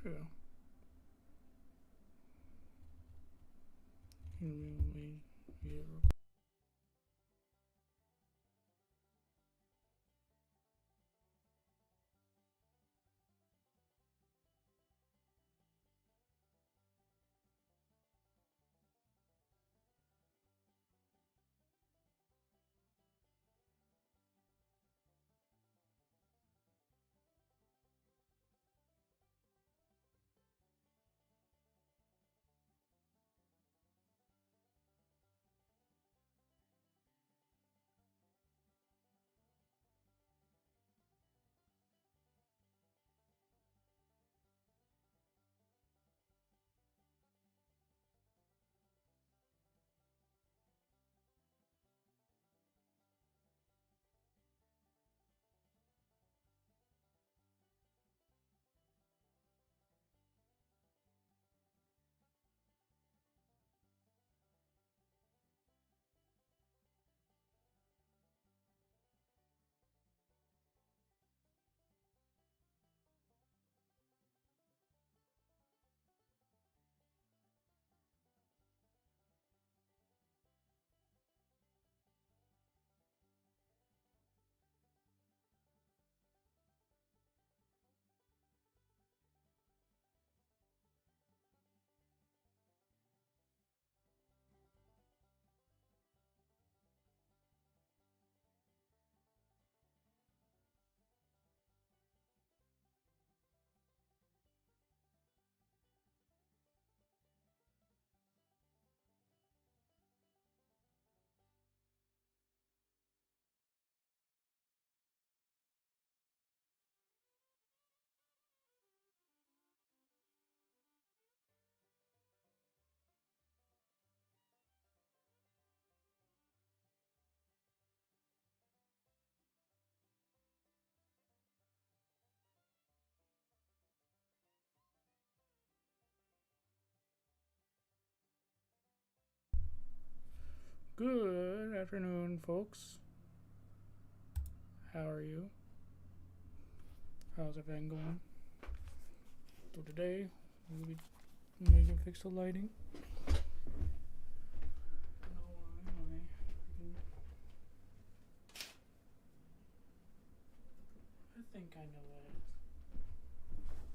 Yeah. Good afternoon, folks. How are you? How's everything going? So today, we'll be making fix the lighting. I think I know what it is.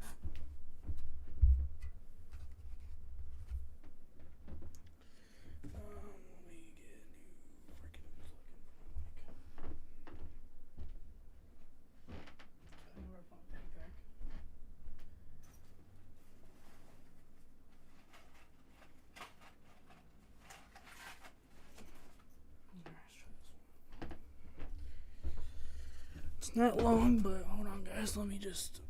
Let me get a new freaking plug-in for my mic. I know where I found that back. It's not long, but hold on, guys. Let me just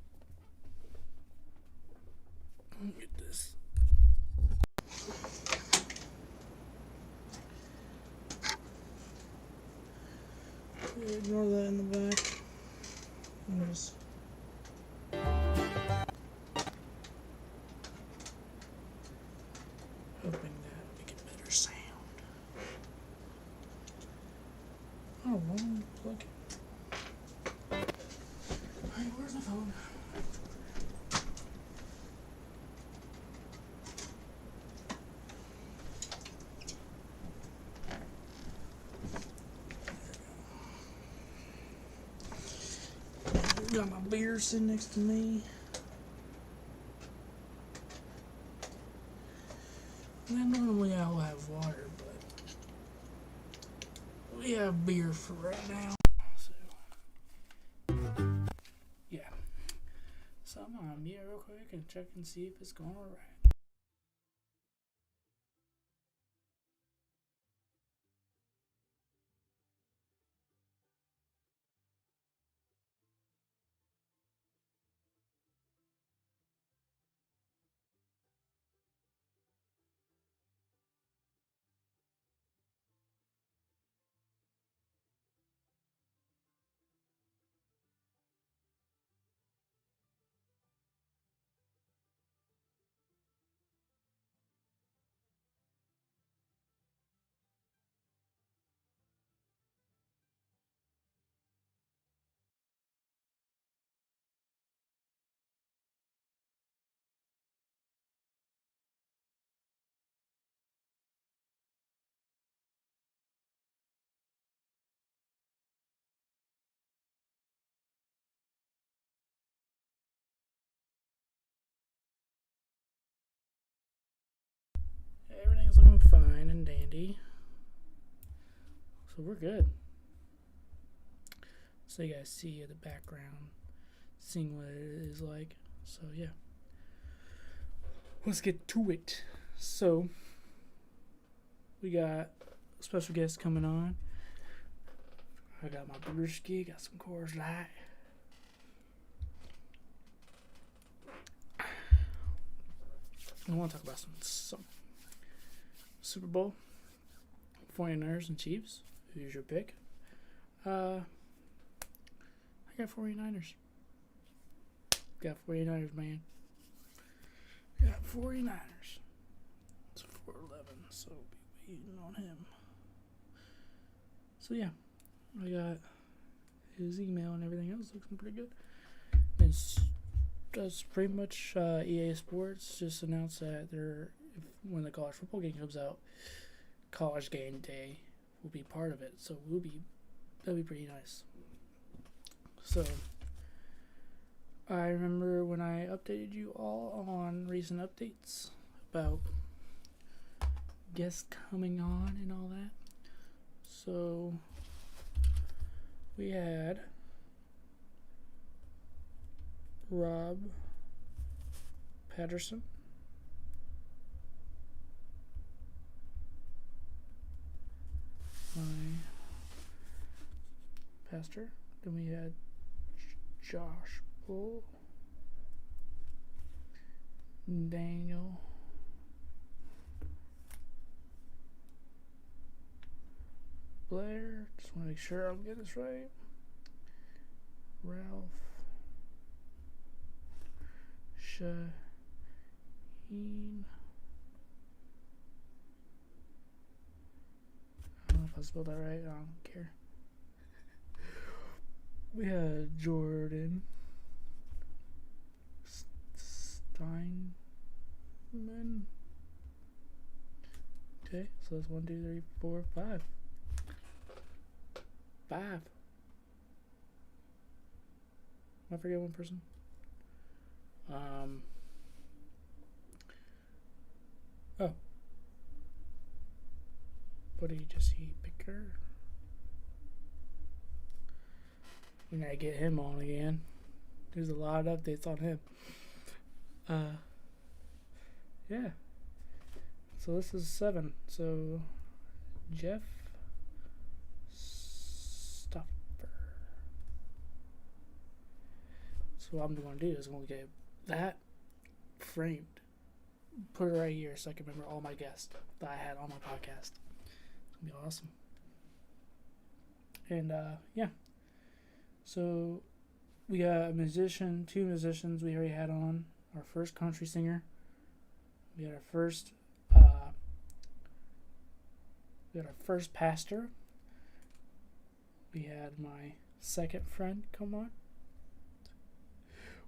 get this. Ignore that in the back. I'm just hoping that we get better sound. Oh, wrong plug. Alright, where's my phone? Got my beer sitting next to me. And normally I'll have water, but we have beer for right now. So, yeah. So I'm gonna mute real quick and check and see if it's going alright. and dandy. So we're good. So you guys see the background, seeing what it is like. So yeah, let's get to it. So we got a special guest coming on. I got my brewski, got some Coors Light. I want to talk about some Super Bowl, 49ers and Chiefs. Who's your pick? I got 49ers. Got 49ers, man. Got 49ers. It's 4-11, so be waiting on him. So yeah, I got his email and everything else. Looking pretty good. That's pretty much EA Sports just announced that when the college football game comes out, College Game Day will be part of it. So that'll be pretty nice. So I remember when I updated you all on recent updates about guests coming on and all that. So we had Rob Patterson, my pastor. Then we had Josh Bull, Daniel, Blair. Just want to make sure I'm getting this right. Ralph, Shaheen, I don't know if I spelled that right. I don't care. We had Jordan Steinman. Okay, so that's 1, 2, 3, 4, 5. 5. I forget one person. Oh. Buddy Jesse Picker. We gotta get him on again. There's a lot of updates on him. Yeah. So this is 7. So Jeff Stauffer. So what I'm gonna do is I'm gonna get that framed, put it right here so I can remember all my guests that I had on my podcast. It's gonna be awesome. And yeah. So we got a musician, 2 musicians we already had on. Our first country singer. We had our first pastor. We had my second friend come on.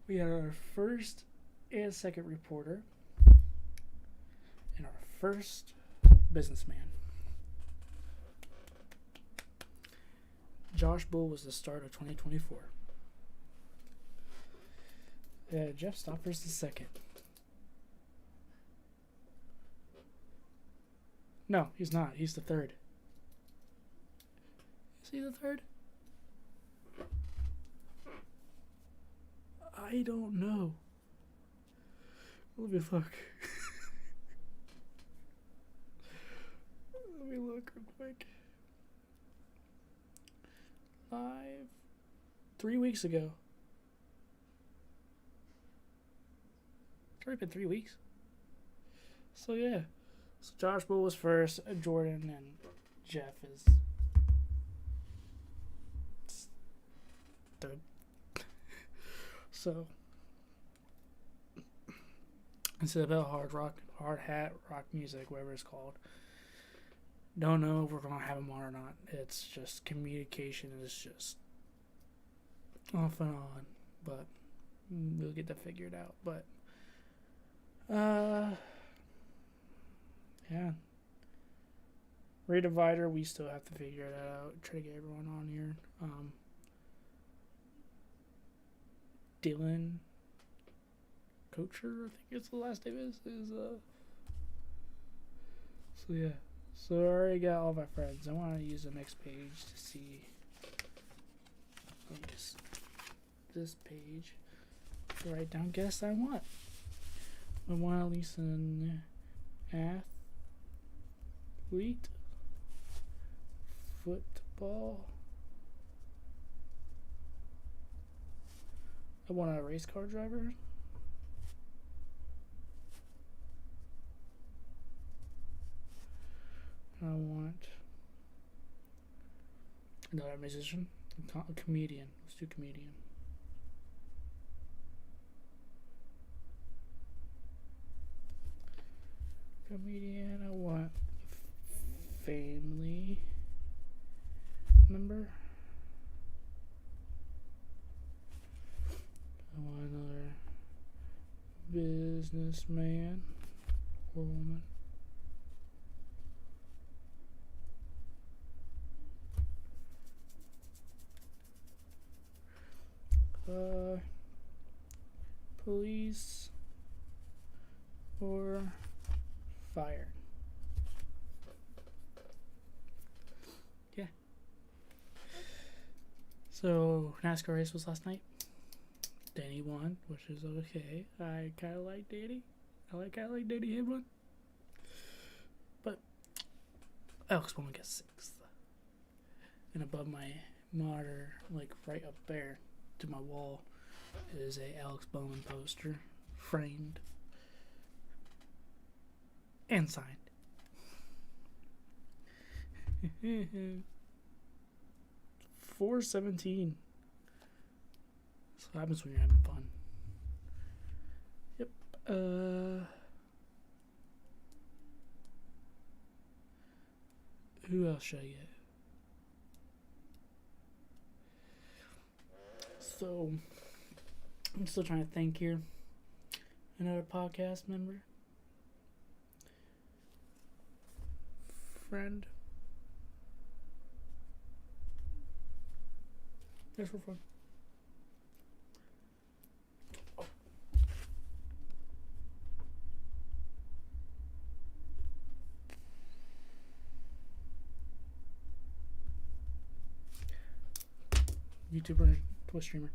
We had our first and second reporter. And our first businessman. Josh Bull was the start of 2024. Jeff Stauffer's the second. No, he's not. He's the third. Is he the third? I don't know. Let me look. Let me look real quick. Live 3 weeks ago. It's already been 3 weeks. So yeah. So Josh Bull was first, Jordan and Jeff is third. So it's about hard hat rock music, whatever it's called. Don't know if we're gonna have them on or not. It's just communication is just off and on, but we'll get that figured out. But yeah, Redivider, we still have to figure that out. Try to get everyone on here. Dylan Coacher, I think it's the last name is so yeah. So I already got all my friends. I want to use the next page to see. This page to write down guests I want. I want at least an athlete, football. I want a race car driver. I want another musician, a comedian. Let's do comedian. Comedian. I want family member. I want another businessman or woman. Police or fire. Yeah. So NASCAR race was last night. Danny won, which is okay. I kind of like Danny. I like Danny Hamlin. But Alex Bowman gets 6th. And above my monitor, like right up there to my wall, is a Alex Bowman poster, framed and signed. 417. That's what happens when you're having fun. Yep. Who else should I get? So, I'm still trying to think here. Another podcast member. Friend. Just for fun. Oh. YouTuber, Twitch streamer.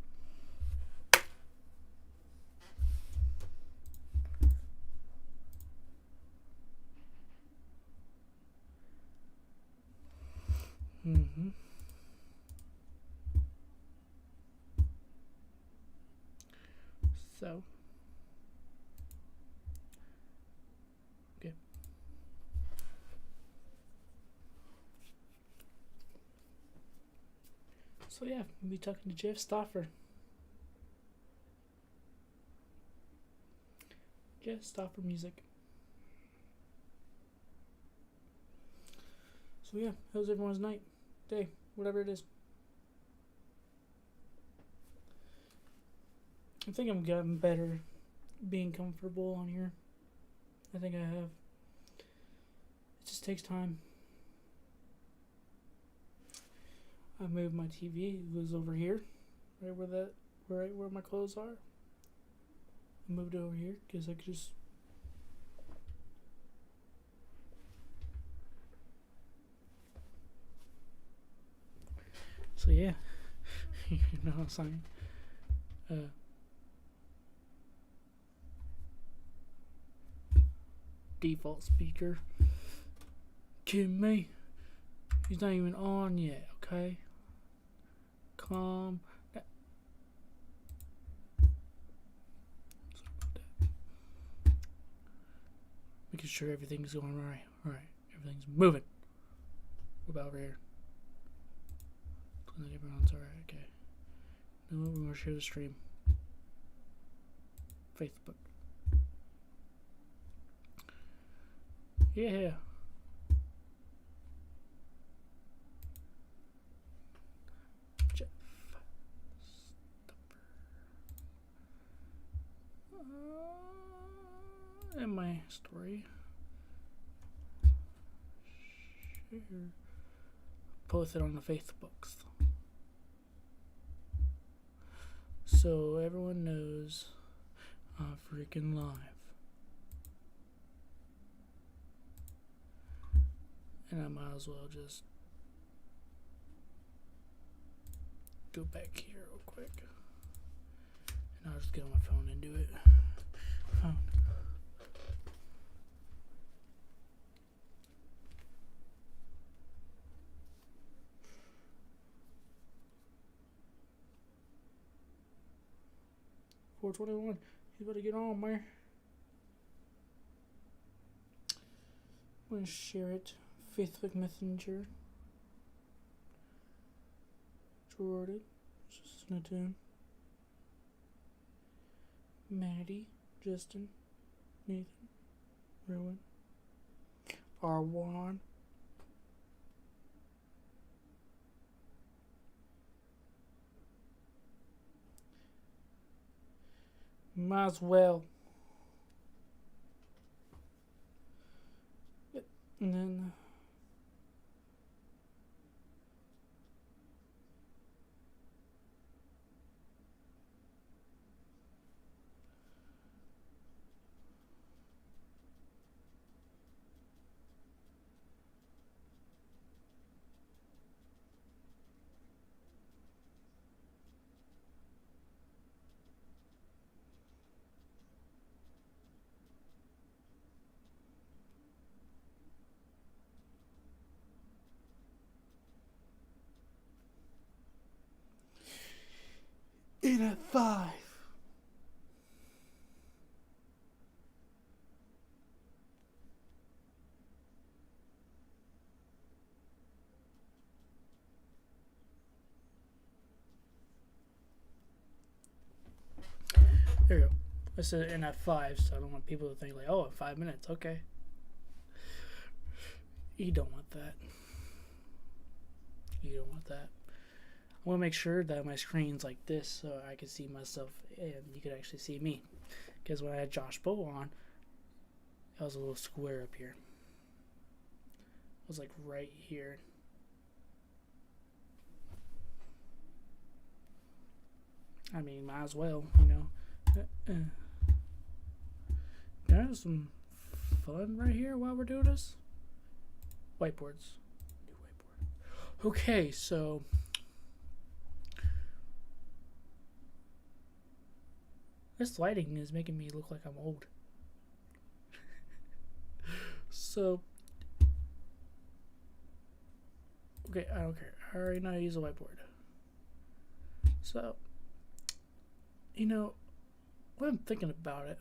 Mm-hmm. So, okay. So yeah, we'll be talking to Jeff Stauffer. Jeff Stauffer music. So yeah, how's everyone's night, day, whatever it is? I think I've gotten better being comfortable on here. I think I have. It just takes time. I moved my TV. It was over here, right where my clothes are. I moved it over here because I could just. So yeah, you know what I'm saying. Default speaker. Kidding me? He's not even on yet. Okay. Calm. Making sure everything's going right. Alright. Everything's moving. What about over here? Looks like everyone's alright. Okay. Now we want to share the stream. Facebook. Yeah. Jeff Stauffer. And my story. Share. Post it on the Facebooks. So everyone knows I'm freaking live. And I might as well just go back here real quick. And I'll just get on my phone and do it. Phone. $421. You better get on, man. I'm gonna share it. Facebook Messenger. Jordan. Just in a tune. Maddie. Justin. Nathan. Rowan. R1. Might as well. Yep. And then in at 5. There you go. I said in at 5, so I don't want people to think like, oh, 5 minutes, okay. You don't want that. You don't want that. I want to make sure that my screen's like this so I can see myself and you can actually see me. Because when I had Josh Bow on, it was a little square up here. It was like right here. I mean, might as well, you know. Can I have some fun right here while we're doing this? Whiteboards. New whiteboard. Okay, so this lighting is making me look like I'm old. So, okay, I don't care. I already know how to use a whiteboard. So, you know, what I'm thinking about it.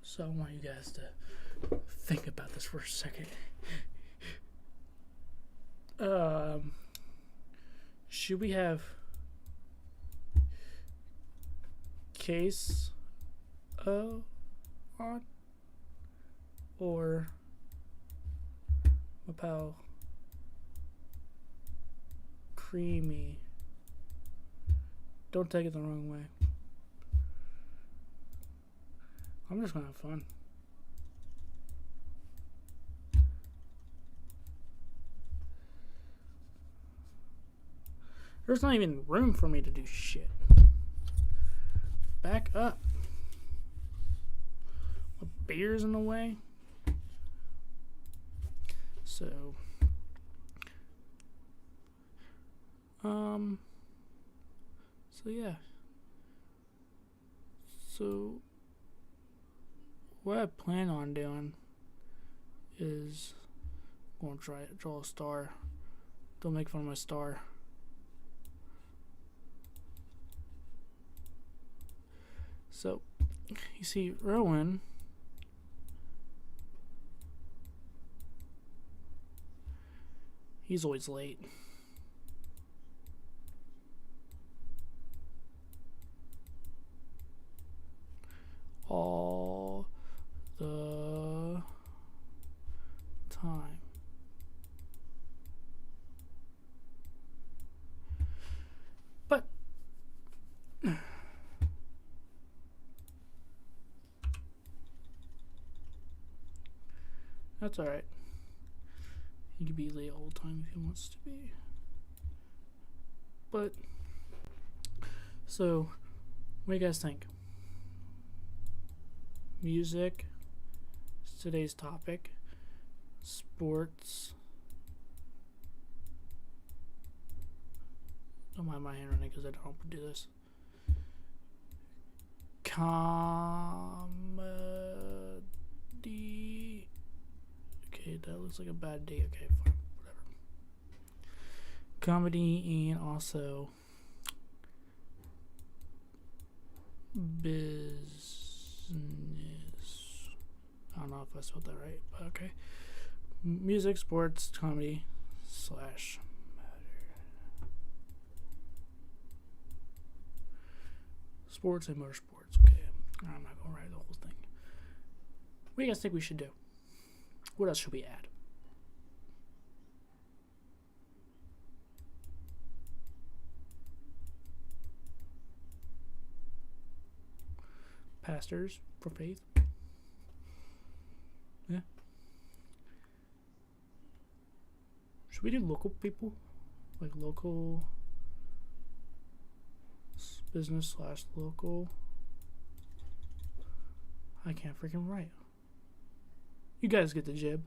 So I want you guys to think about this for a second. Should we have case on or my pal creamy? Don't take it the wrong way. I'm just gonna have fun. There's not even room for me to do shit. Back up. My beer's in the way. So, yeah. So, what I plan on doing is I'm going to draw a star. Don't make fun of my star. So, you see, Rowan he's always late. All the time. But that's alright. He could be late all the time if he wants to be. But, so, what do you guys think? Music is today's topic. sports. Don't mind my handwriting because I don't do this. Comedy. Okay, that looks like a bad day. Okay, fine, whatever. Comedy and also business. I don't know if I spelled that right, but okay. Music, sports, comedy, / matter. Sports and motorsports. Okay, I'm not gonna write the whole thing. What do you guys think we should do? What else should we add? Pastors for faith. Yeah. Should we do local people? Like local business / local. I can't freaking write. You guys get the jib.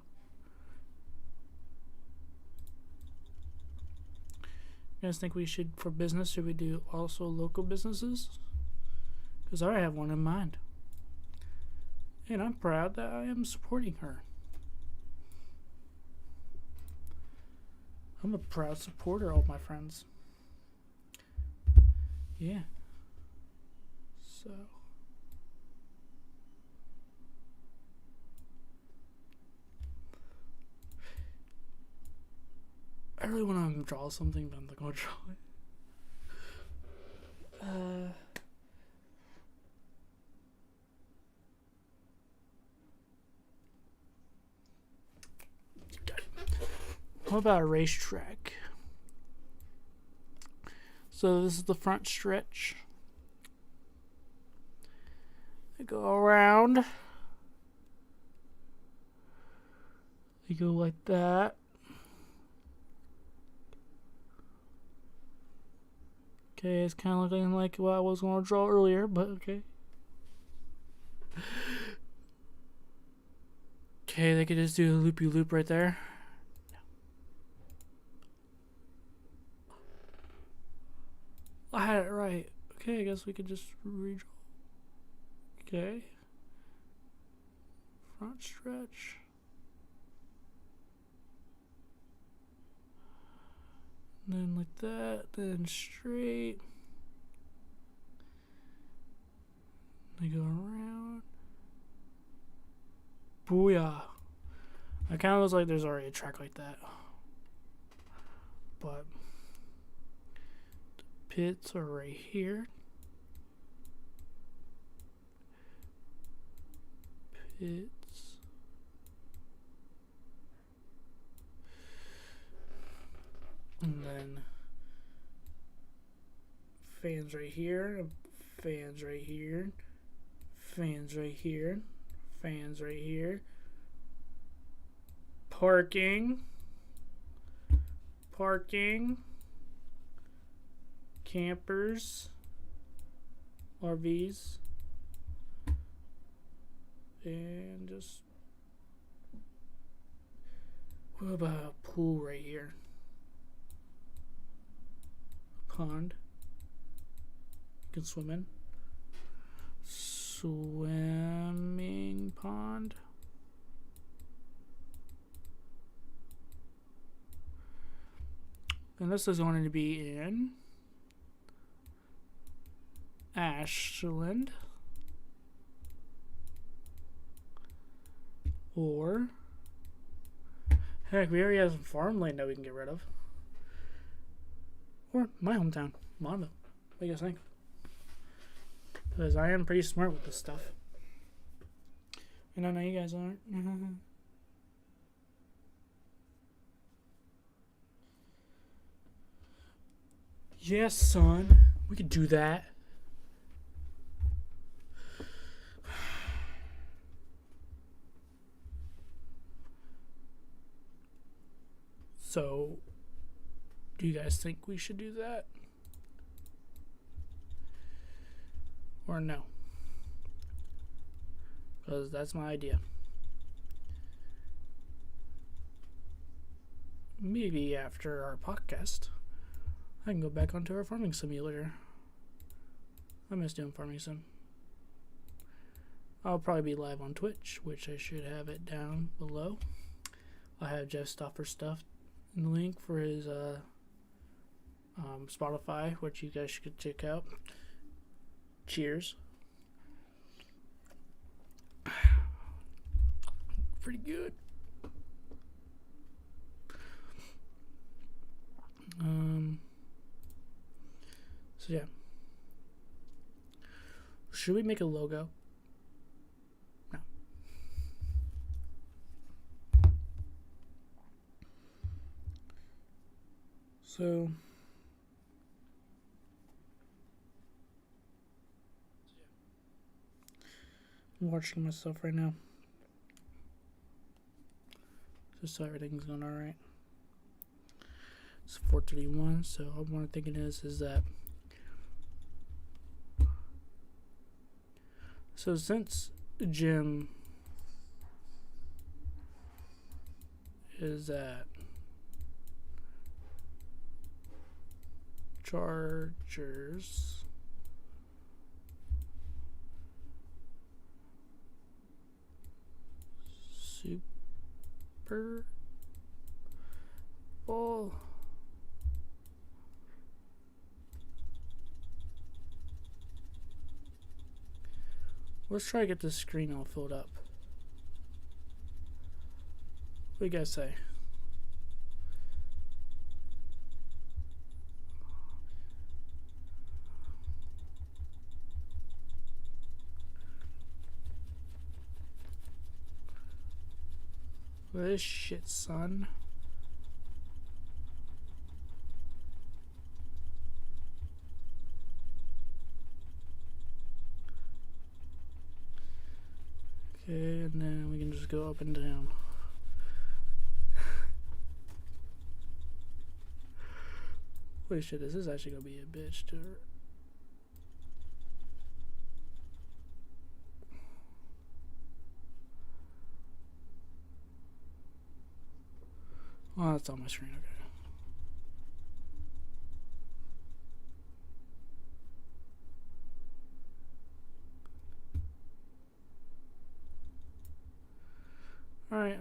You guys think we should, for business, should we do also local businesses? Because I already have one in mind. And I'm proud that I am supporting her. I'm a proud supporter of my friends. Yeah. So. I really want to draw something, but I'm not going to draw it. What about a racetrack? So this is the front stretch. They go around. They go like that. Okay, it's kind of looking like what I was going to draw earlier, but okay. Okay, they could just do a loopy-loop right there. I had it right. Okay, I guess we could just redraw. Okay. Front stretch. And then like that, then straight. They go around. Booyah. I kind of looks like there's already a track like that. But the pits are right here. Pits. And then fans right here, fans right here, fans right here, fans right here. Parking, campers, RVs, and just, what about a pool right here? Pond you can swim in. Swimming pond. And this is going to be in Ashland or heck, we already have some farmland that we can get rid of. Or my hometown, Mondo. What do you guys think? Because I am pretty smart with this stuff. And I know you guys aren't. Yes, son. We could do that. So, do you guys think we should do that? Or no? Because that's my idea. maybe after our podcast, I can go back onto our farming simulator. I miss doing farming sim. I'll probably be live on Twitch, which I should have it down below. I'll have Jeff Stauffer stuff in the link for his Spotify, which you guys should check out. Cheers. Pretty good. So yeah. Should we make a logo? No. So I'm watching myself right now, just so everything's going all right. It's 4:31, so what I'm thinking is that so since Jim is at Chargers, Super Bowl. Let's try to get this screen all filled up. What do you guys say? This shit, son. Okay, and then we can just go up and down. Holy shit, this is actually gonna be a bitch to her. Oh, that's on my screen, okay. Alright,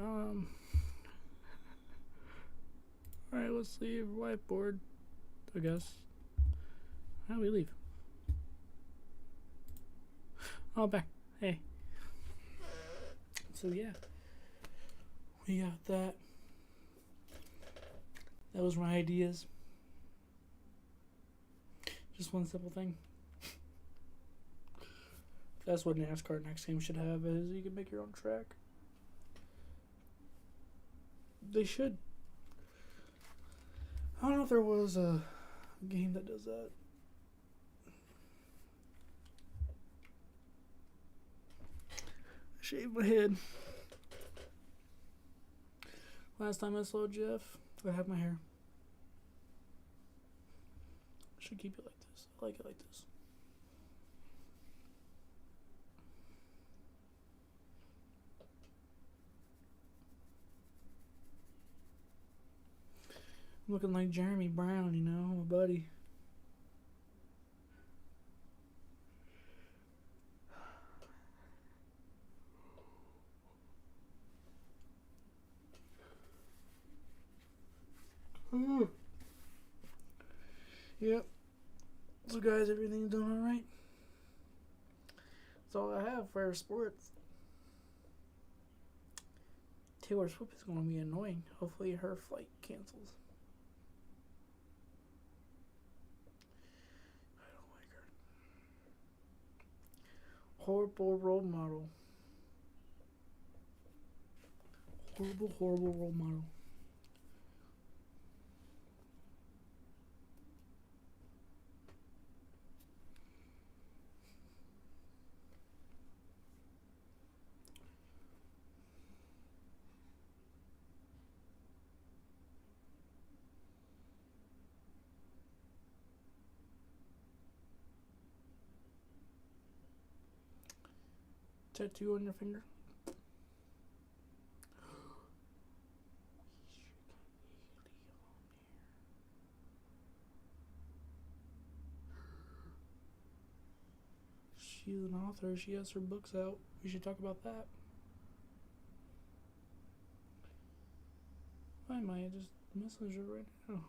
alright, let's leave whiteboard, I guess. How do we leave? Oh, back. Hey. So, yeah. We got that. That was my ideas. Just one simple thing. That's what NASCAR next game should have, is you can make your own track. They should. I don't know if there was a game that does that. I shaved my head. Last time I saw Jeff, I have my hair. I should keep it like this. I like it like this. Looking like Jeremy Brown, you know, my buddy. Yep. So guys, everything's doing alright. That's all I have for sports. Taylor Swift is going to be annoying. Hopefully her flight cancels. I don't like her. Horrible role model. Horrible, horrible role model. Tattoo on your finger? she's an author. She has her books out. We should talk about that. Why am I just message her right now?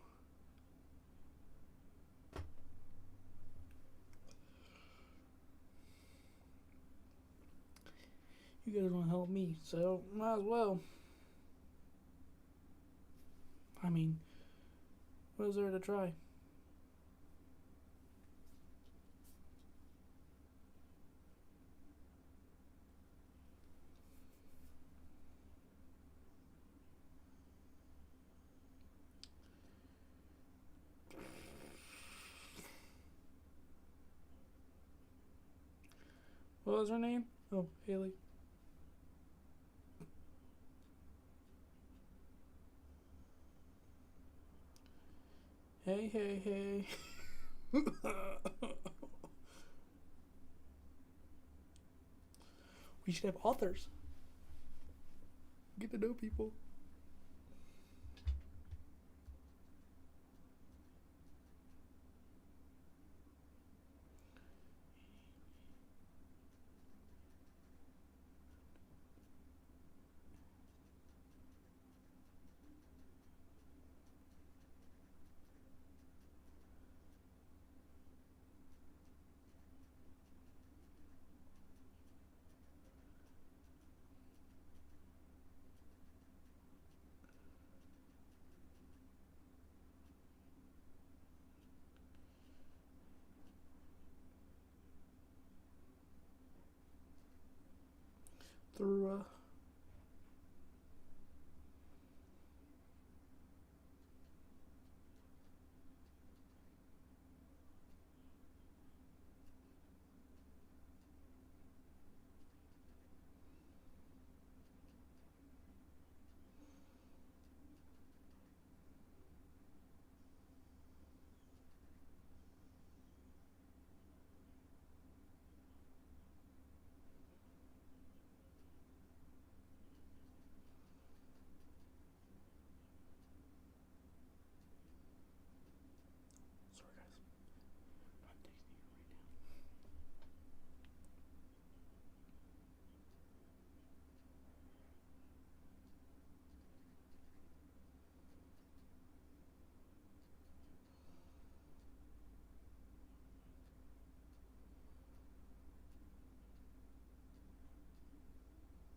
You guys want to help me, so might as well. I mean, what is there to try? What was her name? Oh, Haley. Hey. We should have authors. Get to know people. Through sorry guys.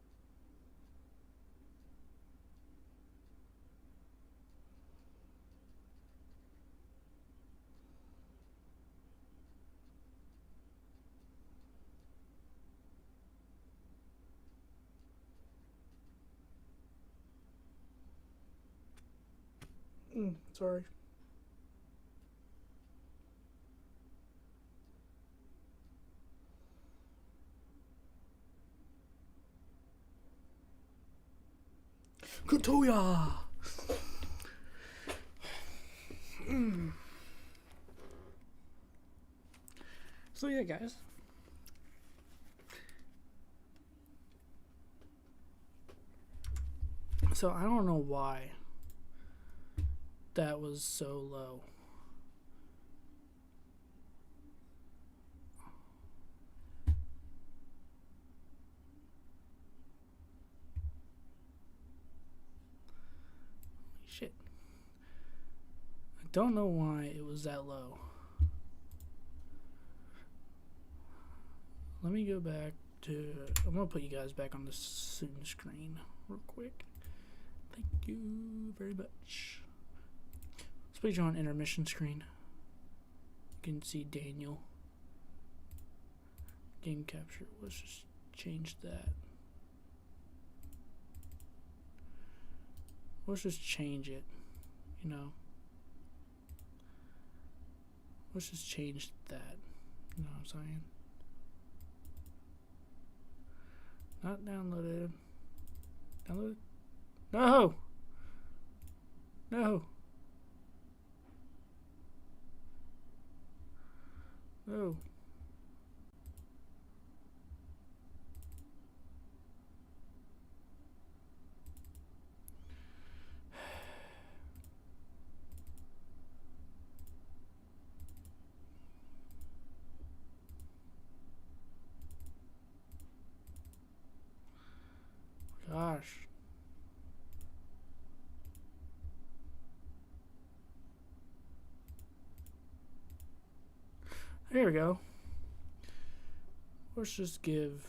I'm texting you right now. Sorry. Kutoya! So yeah, guys. So I don't know why that was so low. Shit. I don't know why it was that low. Let me go back to... I'm going to put you guys back on the student screen real quick. Thank you very much. Let's put you on intermission screen. You can see Daniel. Game capture. Let's just change that. Let's just change it, you know. Let's just change that. You know what I'm saying? Not downloaded. Downloaded? No! No! No. Here we go. Let's just give...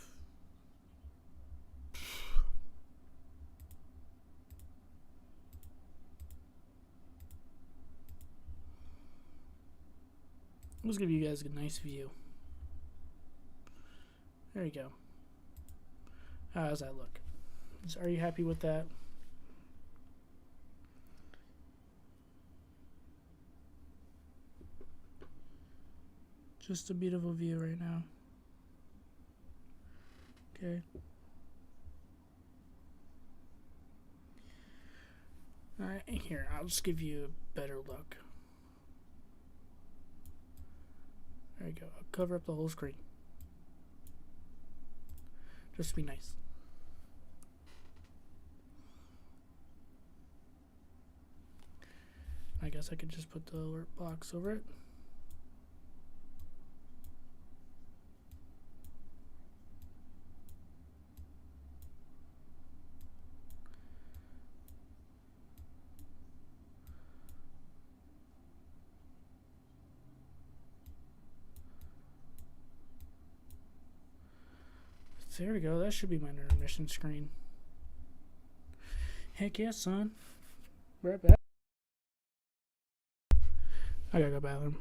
Let's give you guys a nice view. There you go. How does that look? Are you happy with that? Just a beautiful view right now. Okay. Alright, here, I'll just give you a better look. There you go. I'll cover up the whole screen. Just to be nice. I guess I could just put the alert box over it. There we go. That should be my intermission screen. Heck yeah, son. Right back. I gotta go bathroom.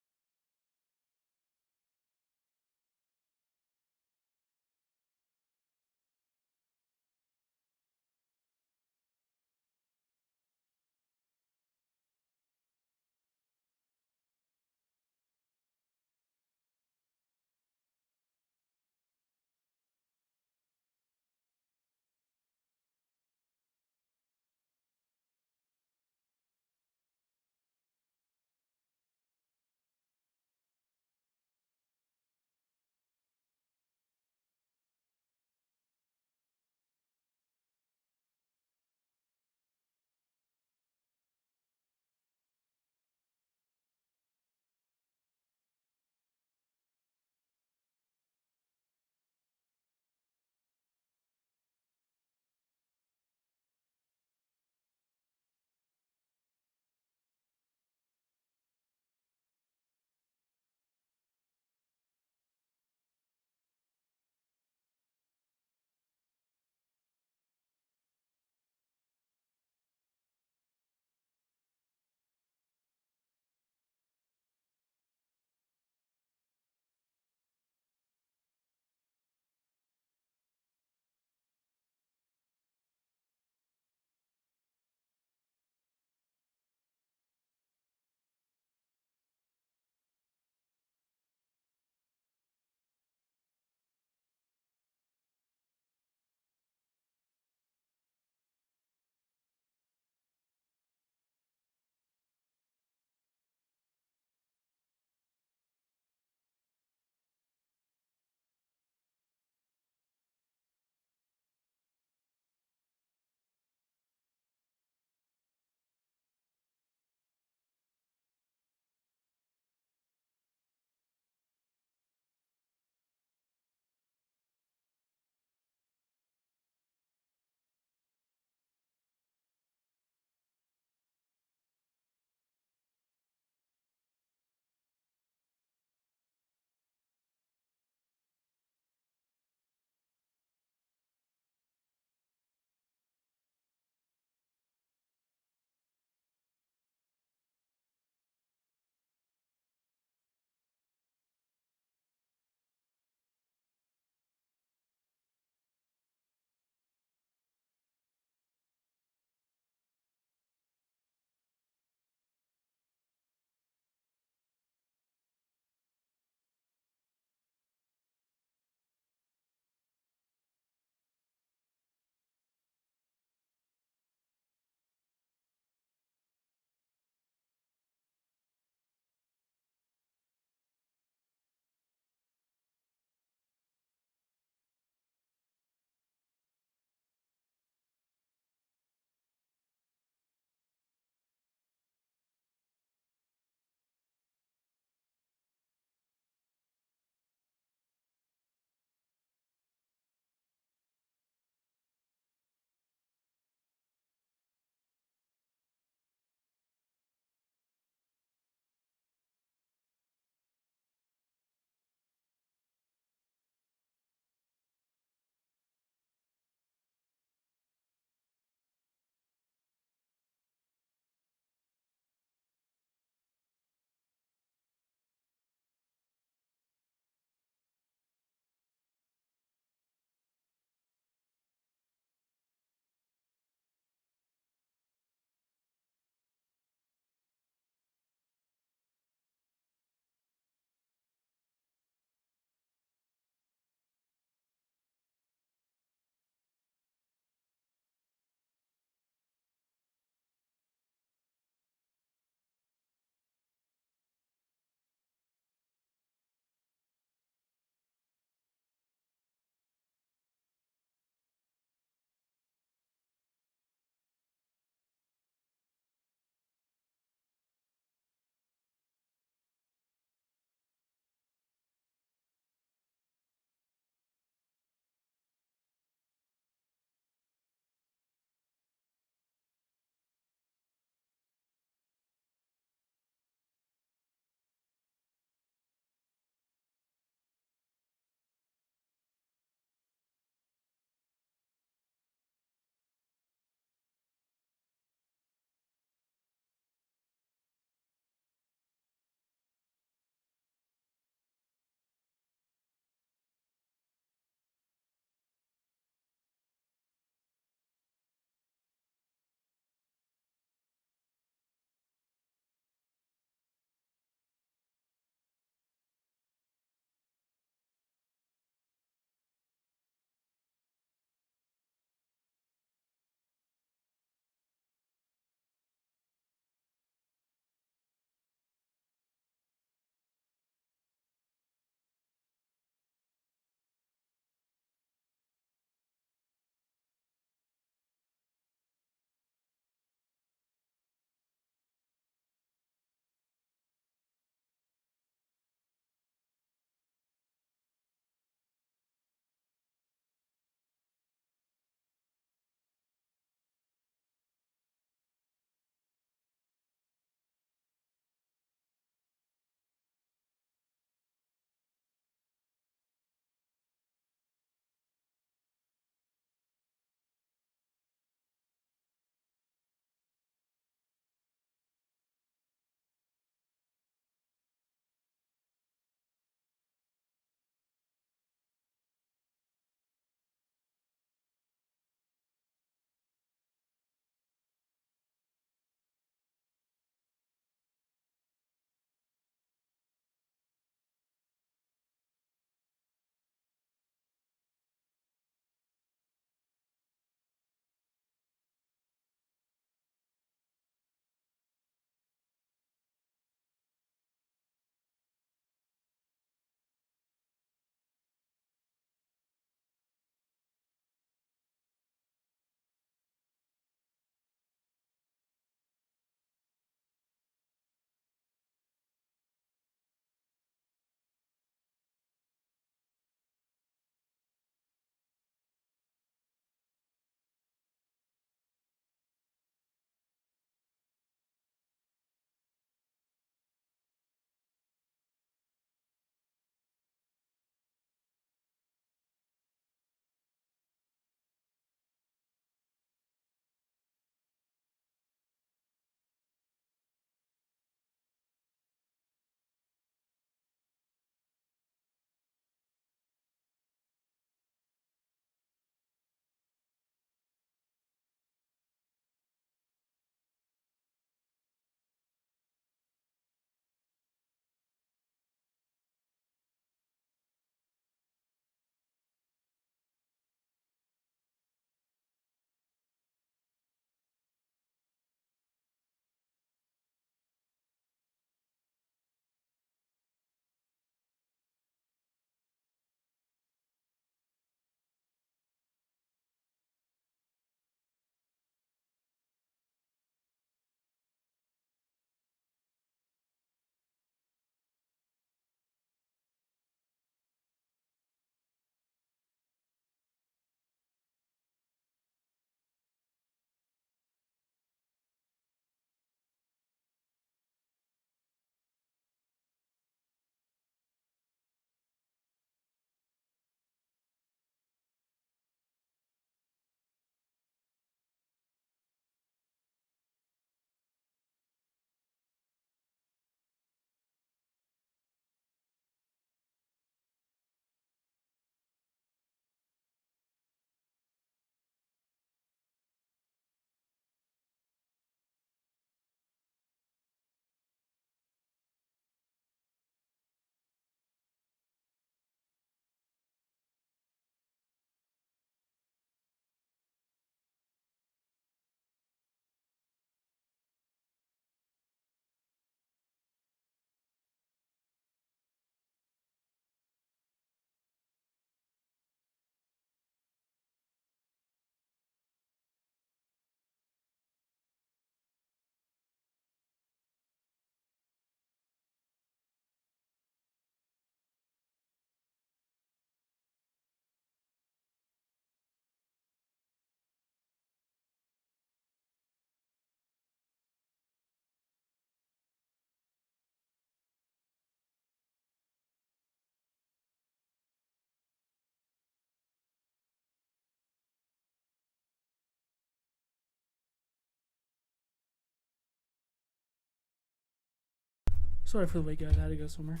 Sorry for the wait, guys. I had to go somewhere.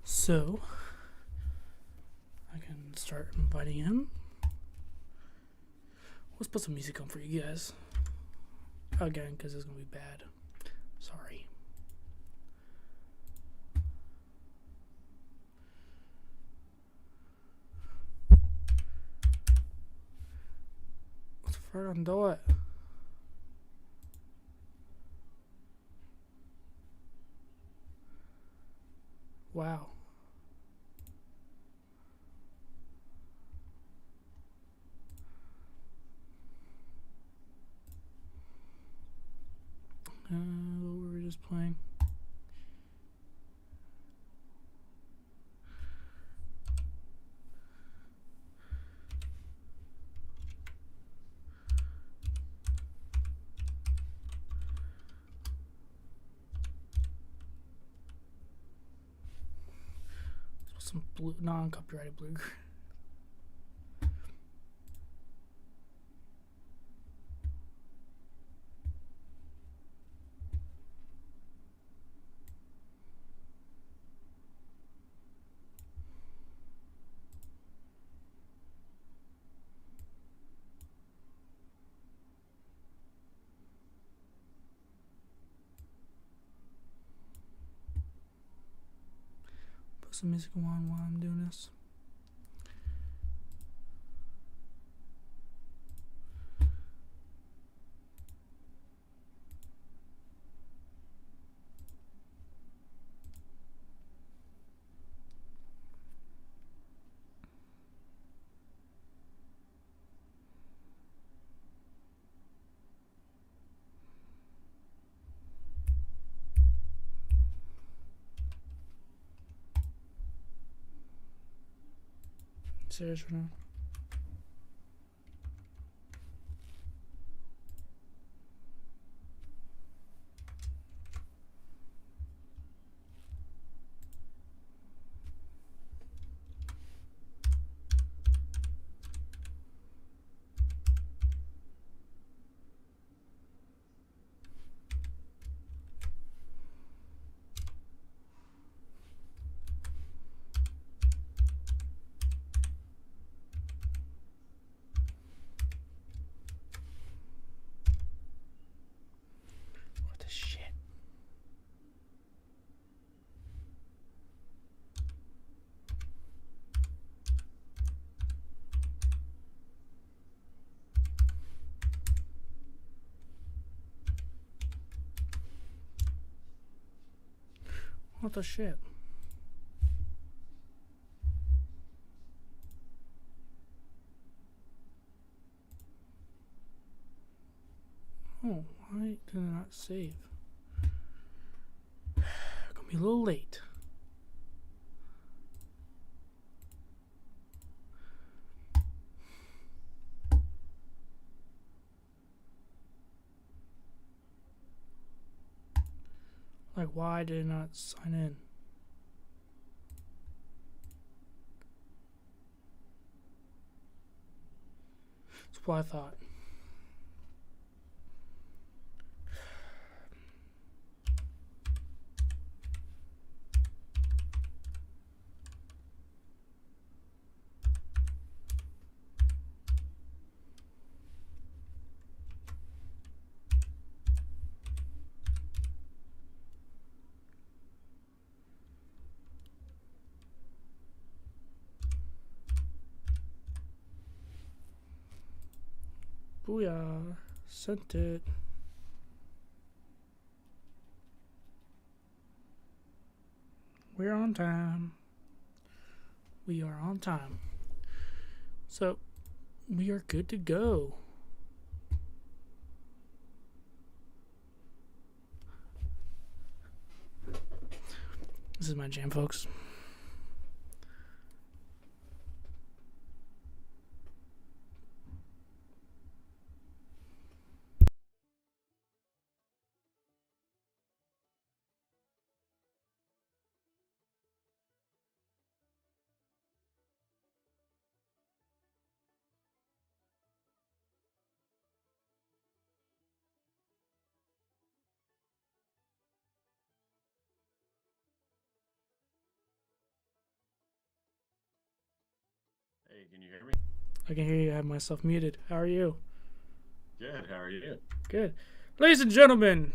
So, I can start inviting him. Let's put some music on for you guys. Again, because it's going to be bad. Sorry. Let's freaking do it. Wow. What were we just playing? Some blue, non-copyrighted blue. Put some music on while I'm doing this. Serious right now? What the shit? What the shit? Oh, why did I not save? Gonna be a little late. Like, why did I not sign in? That's what I thought. Booyah. Sent it. We're on time. We are on time. So, we are good to go. This is my jam, folks. Hey, can you hear me? I can hear you. I have myself muted. How are you? Good. How are you? Good. Ladies and gentlemen,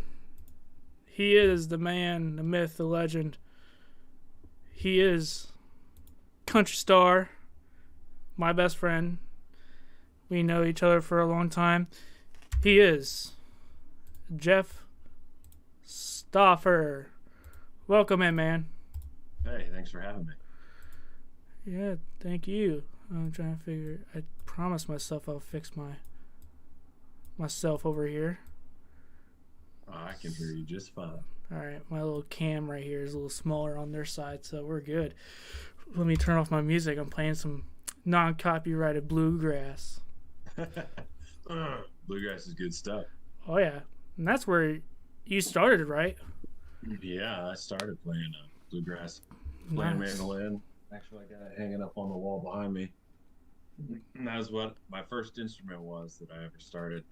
he is the man, the myth, the legend. He is country star, my best friend. We know each other for a long time. He is Jeff Stauffer. Welcome in, man. Hey, thanks for having me. Yeah, thank you. I'm trying to figure. I promised myself I'll fix myself over here. Oh, I can hear you just fine. All right, my little cam right here is a little smaller on their side, so we're good. Let me turn off my music. I'm playing some non-copyrighted bluegrass. Bluegrass is good stuff. Oh yeah, and that's where you started, right? Yeah, I started playing bluegrass, playing Nice. mandolin. Actually, I got it hanging up on the wall behind me. And that was what my first instrument was that I ever started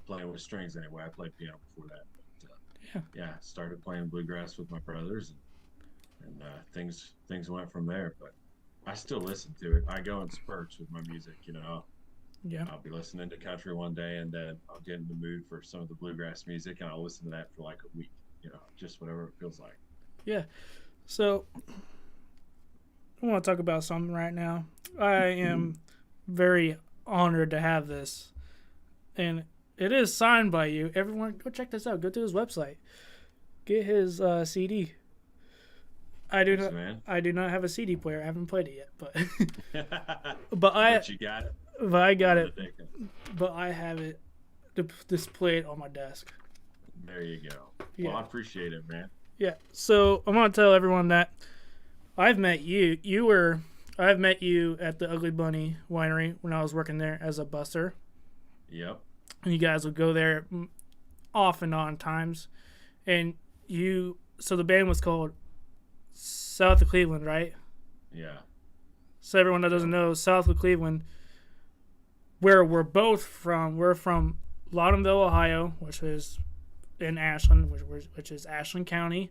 playing with strings. Anyway, I played piano before that. But, Yeah. yeah, started playing bluegrass with my brothers, and things went from there. But I still listen to it. I go in spurts with my music. Yeah. I'll be listening to country one day, and then I'll get in the mood for some of the bluegrass music, and I'll listen to that for like a week. Just whatever it feels like. Yeah. So I want to talk about something right now. I am very honored to have this, and it is signed by you. Everyone, go check this out. Go to his website. Get his CD. Thanks, man. I do not have a CD player. I haven't played it yet, but But you got it. but I got it. Take it. But I have it displayed on my desk. There you go. Yeah. Well, I appreciate it, man. Yeah. So I'm gonna tell everyone that I've met you. I've met you at the Ugly Bunny Winery when I was working there as a busser. Yep. And you guys would go there off and on times. And so the band was called South of Cleveland, right? Yeah. So everyone that doesn't know, South of Cleveland, where we're both from, we're from Loudonville, Ohio, which is in Ashland, which is Ashland County.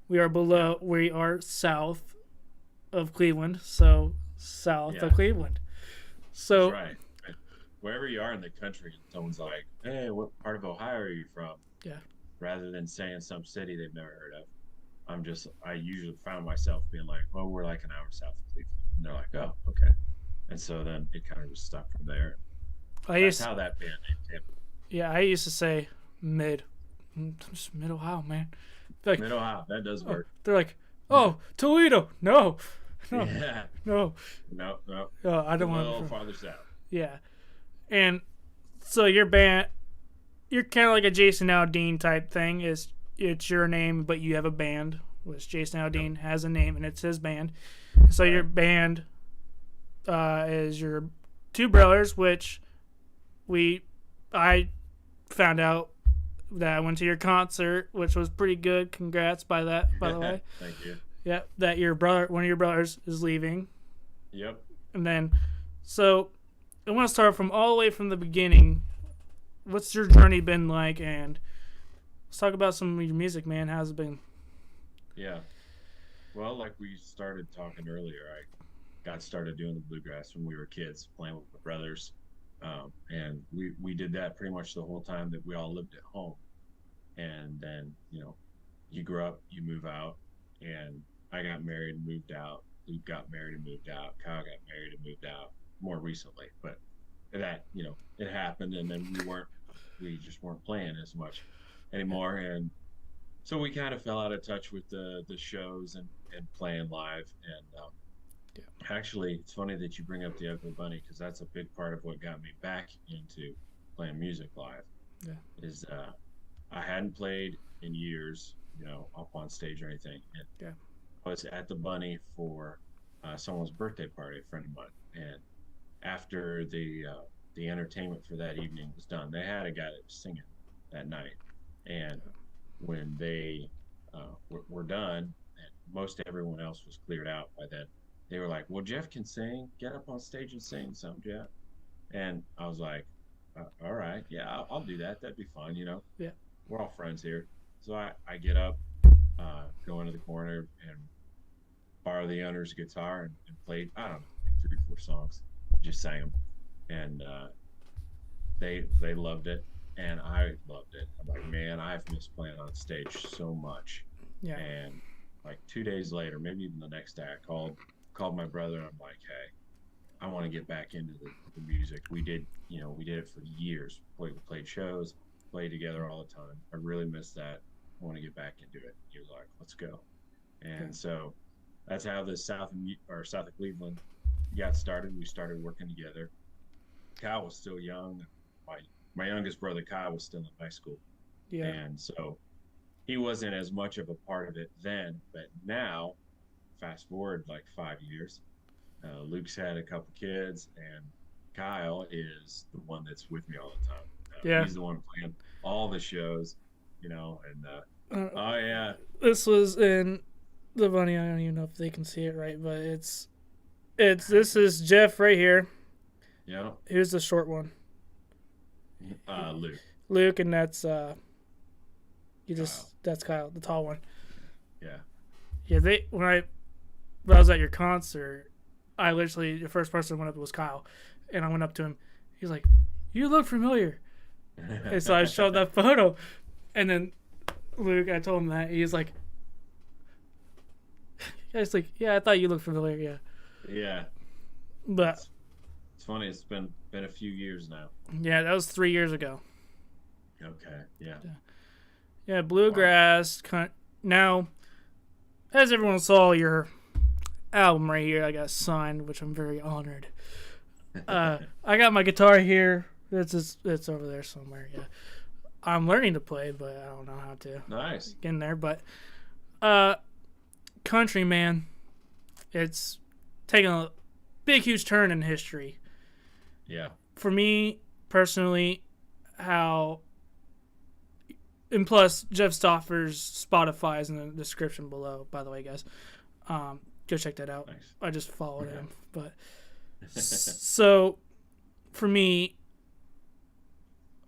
We are south of Cleveland, so south of Cleveland. So That's right. Wherever you are in the country, and someone's like, "Hey, what part of Ohio are you from?" Yeah. Rather than saying some city they've never heard of, I usually found myself being like, "Well, we're like an hour south of Cleveland," and they're like, "Oh, okay," and so then it kind of just stuck from there. That's how that band name came. Yeah, I used to say mid Ohio, man. Like, Mid Ohio, that does work. They're like, "Oh, Toledo." No. Yeah. No. No. I don't want a little farther south. Yeah. And so your band, you're kind of like a Jason Aldean type thing. It's your name, but you have a band, which Jason Aldean has a name, and it's his band. So your band is your two brothers, which I found out that I went to your concert, which was pretty good. Congrats by the way. Thank you. Yep, that one of your brothers is leaving. Yep. And then, so I want to start from all the way from the beginning. What's your journey been like? And let's talk about some of your music, man. How's it been? Yeah. Well, like we started talking earlier, I got started doing the bluegrass when we were kids, playing with my brothers. And we did that pretty much the whole time that we all lived at home. And then, you grow up, you move out, and I got married and moved out. Luke got married and moved out. Kyle got married and moved out more recently. But that, it happened, and then we just weren't playing as much anymore. And so we kind of fell out of touch with the shows and playing live. And actually, it's funny that you bring up the Ugly Bunny, because that's a big part of what got me back into playing music live. Yeah. Is I hadn't played in years, up on stage or anything. And I was at the Bunny for someone's birthday party, a friend of mine. And after the entertainment for that evening was done, they had a guy that was singing that night. And when they were done, and most everyone else was cleared out by then, they were like, "Well, Jeff can sing. Get up on stage and sing some, Jeff." And I was like, "All right, yeah, I'll do that. That'd be fun, Yeah. We're all friends here." So I get up, go into the corner and borrow the owner's guitar and played, I don't know, three, four songs, just sang them, and they loved it, and I loved it. I'm like, man, I've missed playing on stage so much. Yeah. And like 2 days later, maybe even the next day, I called my brother, and I'm like, hey, I want to get back into the music. We did it for years. Played shows, played together all the time. I really miss that. I want to get back into it. He was like, let's go. And so that's how the south of Cleveland got started. We started working together. Kyle was still young. My youngest brother Kyle was still in high school. Yeah. And so he wasn't as much of a part of it then, but now, fast forward like 5 years, Luke's had a couple kids, and Kyle is the one that's with me all the time. He's the one playing all the shows, and oh yeah. This was in the bunny. I don't even know if they can see it right, but this is Jeff right here. Yeah. Here's the short one. Luke, and that's that's Kyle, the tall one. Yeah. Yeah. When I was at your concert, I literally, the first person I went up to was Kyle, and I went up to him. He's like, "You look familiar," and so I showed that photo, and then Luke, I told him that. He's like, "Yeah, I thought you looked familiar." Yeah. Yeah. But it's funny. It's been a few years now. Yeah, that was 3 years ago. Okay. Yeah. Yeah, bluegrass. Wow. Now, as everyone saw, your album right here, I got signed, which I'm very honored. I got my guitar here. It's over there somewhere. Yeah, I'm learning to play, but I don't know how to. Nice. Get in there, but country, man, it's taken a big, huge turn in history. Yeah. For me personally, and plus Jeff Stauffer's Spotify is in the description below. By the way, guys, go check that out. Nice. I just followed him, but so for me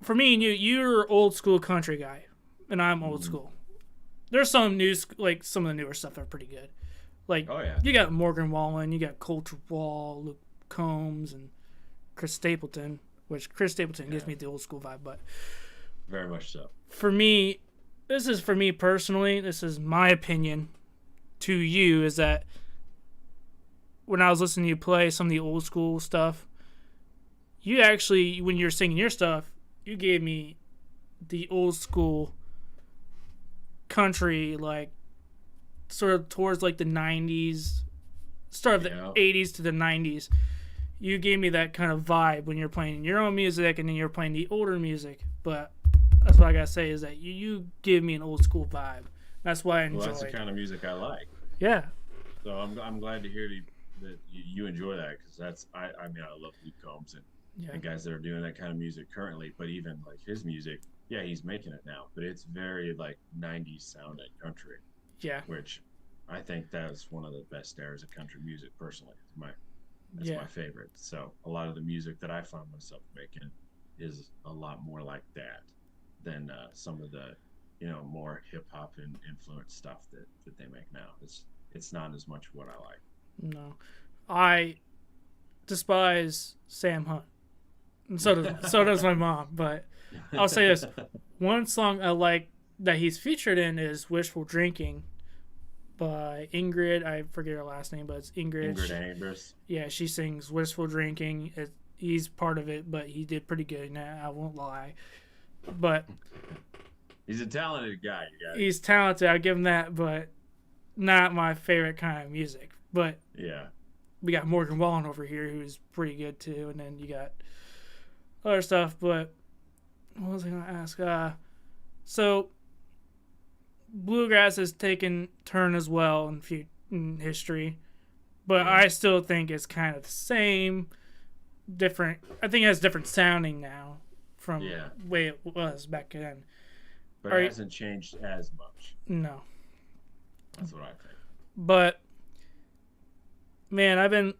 and you're old school country guy, and I'm old school. There's some new, like some of the newer stuff are pretty good. Like, oh yeah, you got Morgan Wallen, you got Colter Wall, Luke Combs, and Chris Stapleton. Which Chris Stapleton gives me the old school vibe, but very much so. For me, this is for me personally. This is my opinion to you, is that when I was listening to you play some of the old school stuff, you actually, when you're singing your stuff, you gave me the old school country, like sort of towards like the 90s, start of the 80s to the 90s. You gave me that kind of vibe when you're playing your own music and then you're playing the older music. But that's what I gotta say, is that you give me an old school vibe. That's why I enjoy. Well, that's the kind of music I like. Yeah. So I'm glad to hear that you enjoy that, because I love Luke Combs and guys that are doing that kind of music currently. But even like his music, yeah, he's making it now, but it's very like 90s sounding country. Yeah. Which I think that's one of the best eras of country music personally. That's my favorite. So a lot of the music that I find myself making is a lot more like that than some of the, more hip hop and influenced stuff that they make now. It's not as much what I like. No, I despise Sam Hunt, and so does my mom. But I'll say this: one song I like that he's featured in is "Wishful Drinking" by Ingrid. I forget her last name, but it's Ingrid. Ingrid Ambrose. Yeah, she sings "Wishful Drinking." He's part of it, but he did pretty good. Now, I won't lie. But he's a talented guy. He's talented. I'll give him that, but not my favorite kind of music. But yeah, we got Morgan Wallen over here, who's pretty good too, and then you got other stuff. But what was I going to ask? So bluegrass has taken turn as well in history, but I still think it's kind of the same, different. I think it has different sounding now from the way it was back then. But it hasn't changed as much. No. That's what I think. But man, I've been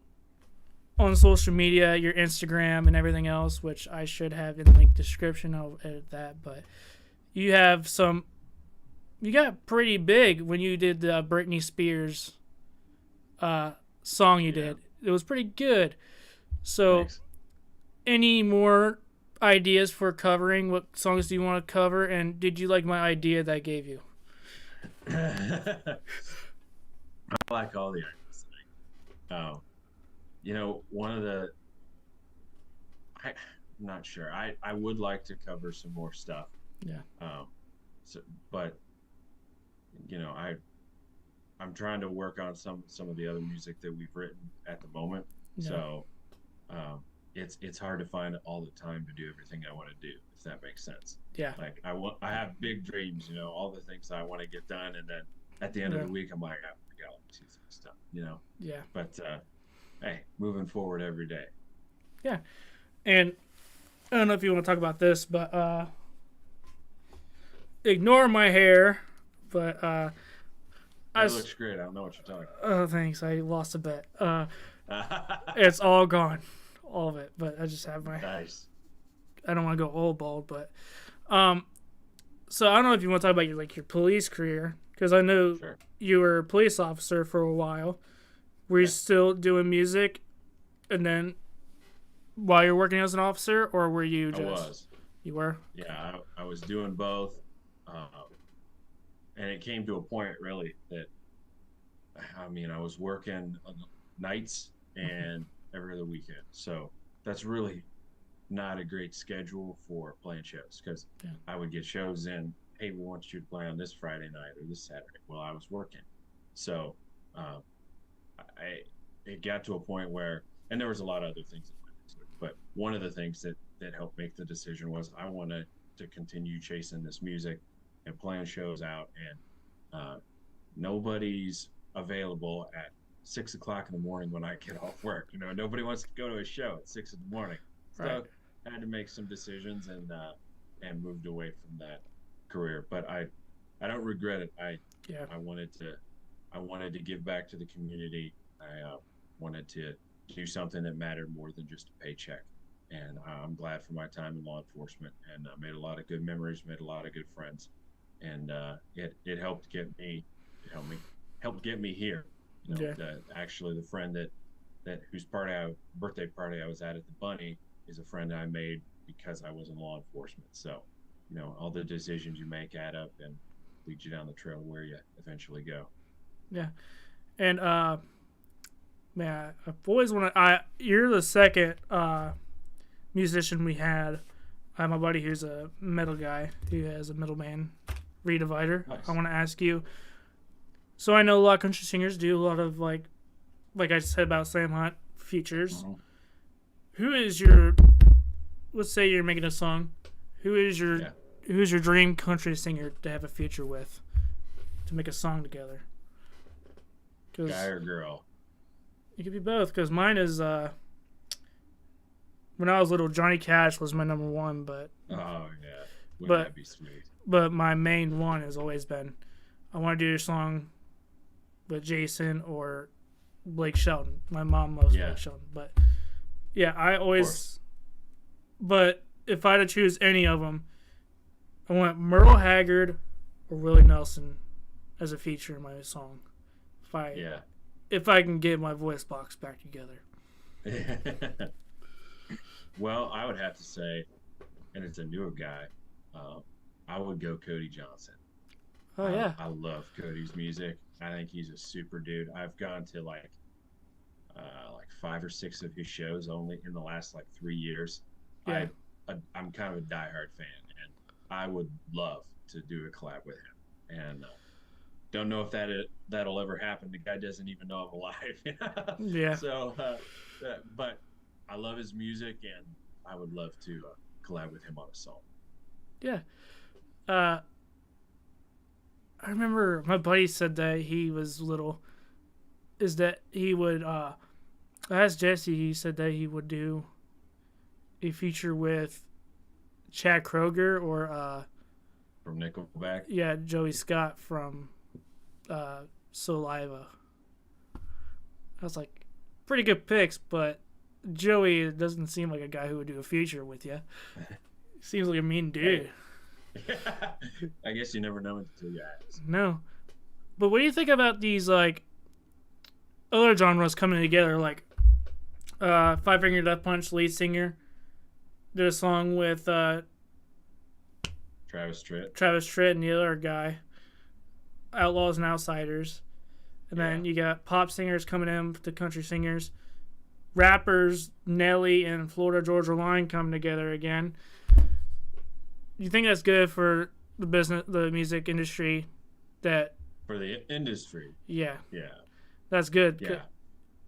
on social media, your Instagram and everything else, which I should have in the link description. I'll edit that. But you got pretty big when you did the Britney Spears song you did. It was pretty good. So, Thanks. any more ideas for covering? What songs do you want to cover? And did you like my idea that I gave you? I like all the ideas tonight. One of the I'm not sure. I would like to cover some more stuff. Yeah. So, but I'm trying to work on some of the other music that we've written at the moment. Yeah. So, it's hard to find all the time to do everything I want to do, if that makes sense. Yeah. Like I have big dreams, all the things I want to get done, and then at the end of the week, I'm like, I got like 2 things done, Yeah. But hey, moving forward every day. Yeah. And I don't know if you want to talk about this, but ignore my hair. But it looks great. I don't know what you're talking about. Oh, thanks. I lost a bet. It's all gone, all of it. But I just have my. Nice. I don't want to go old bald, but so I don't know if you want to talk about your police career, because I know Sure. you were a police officer for a while. Were you still doing music, and then while you're working as an officer, or were you just? I was. You were? Yeah, I was doing both, and it came to a point really that, I was working on nights and every other weekend, so that's really not a great schedule for playing shows, because I would get shows in. Hey, we want you to play on this Friday night or this Saturday. Well, I was working, so it got to a point where, and there was a lot of other things that went into it, but one of the things that helped make the decision was I wanted to continue chasing this music and playing shows out, and nobody's available at 6 o'clock in the morning when I get off work. Nobody wants to go to a show at 6 in the morning. So Right. I had to make some decisions and moved away from that career. But I don't regret it. I wanted to give back to the community. I wanted to do something that mattered more than just a paycheck. And I'm glad for my time in law enforcement, and made a lot of good memories, made a lot of good friends, and it helped get me here. Actually, the friend that whose birthday party I was at the Bunny is a friend I made because I was in law enforcement. So, all the decisions you make add up and lead you down the trail where you eventually go. Yeah. And man, I've always wanted. You're the second musician we had. My buddy who's a metal guy who has a middleman redivider. Nice. I want to ask you. So I know a lot of country singers do a lot of like I said about Sam Hunt features. Mm-hmm. Who is your? Let's say you're making a song. Who's your dream country singer to have a feature with, to make a song together? Guy or girl? It could be both, because mine is when I was little, Johnny Cash was my number one, but Oh yeah, wouldn't that be sweet? But my main one has always been, I want to do a song with Jason or Blake Shelton. My mom loves Blake Shelton, but yeah, I always. But if I had to choose any of them, I want Merle Haggard or Willie Nelson as a feature in my song. If I can get my voice box back together. Well, I would have to say, and it's a newer guy, I would go Cody Johnson. Oh, yeah. I love Cody's music. I think he's a super dude. I've gone to like 5 or 6 of his shows only in the last 3 years. Yeah. I'm kind of a diehard fan, and I would love to do a collab with him. And don't know if that'll ever happen. The guy doesn't even know I'm alive. Yeah. So, but I love his music, and I would love to collab with him on a song. Yeah. I remember my buddy said that he was little. Is that he would? I asked Jesse. He said that he would do a feature with Chad Kroeger or from Nickelback. Yeah, Joey Scott from Saliva. I was like, pretty good picks, but Joey doesn't seem like a guy who would do a feature with you. Seems like a mean dude. I guess you never know until you ask. No. But what do you think about these other genres coming together, like Five Finger Death Punch lead singer did a song with Travis Tritt. Travis Tritt and the other guy, Outlaws and Outsiders. And then you got pop singers coming in to country singers. Rappers, Nelly and Florida Georgia Line coming together again. You think that's good for the business, the music industry? That For the industry. Yeah. Yeah. That's good. Yeah.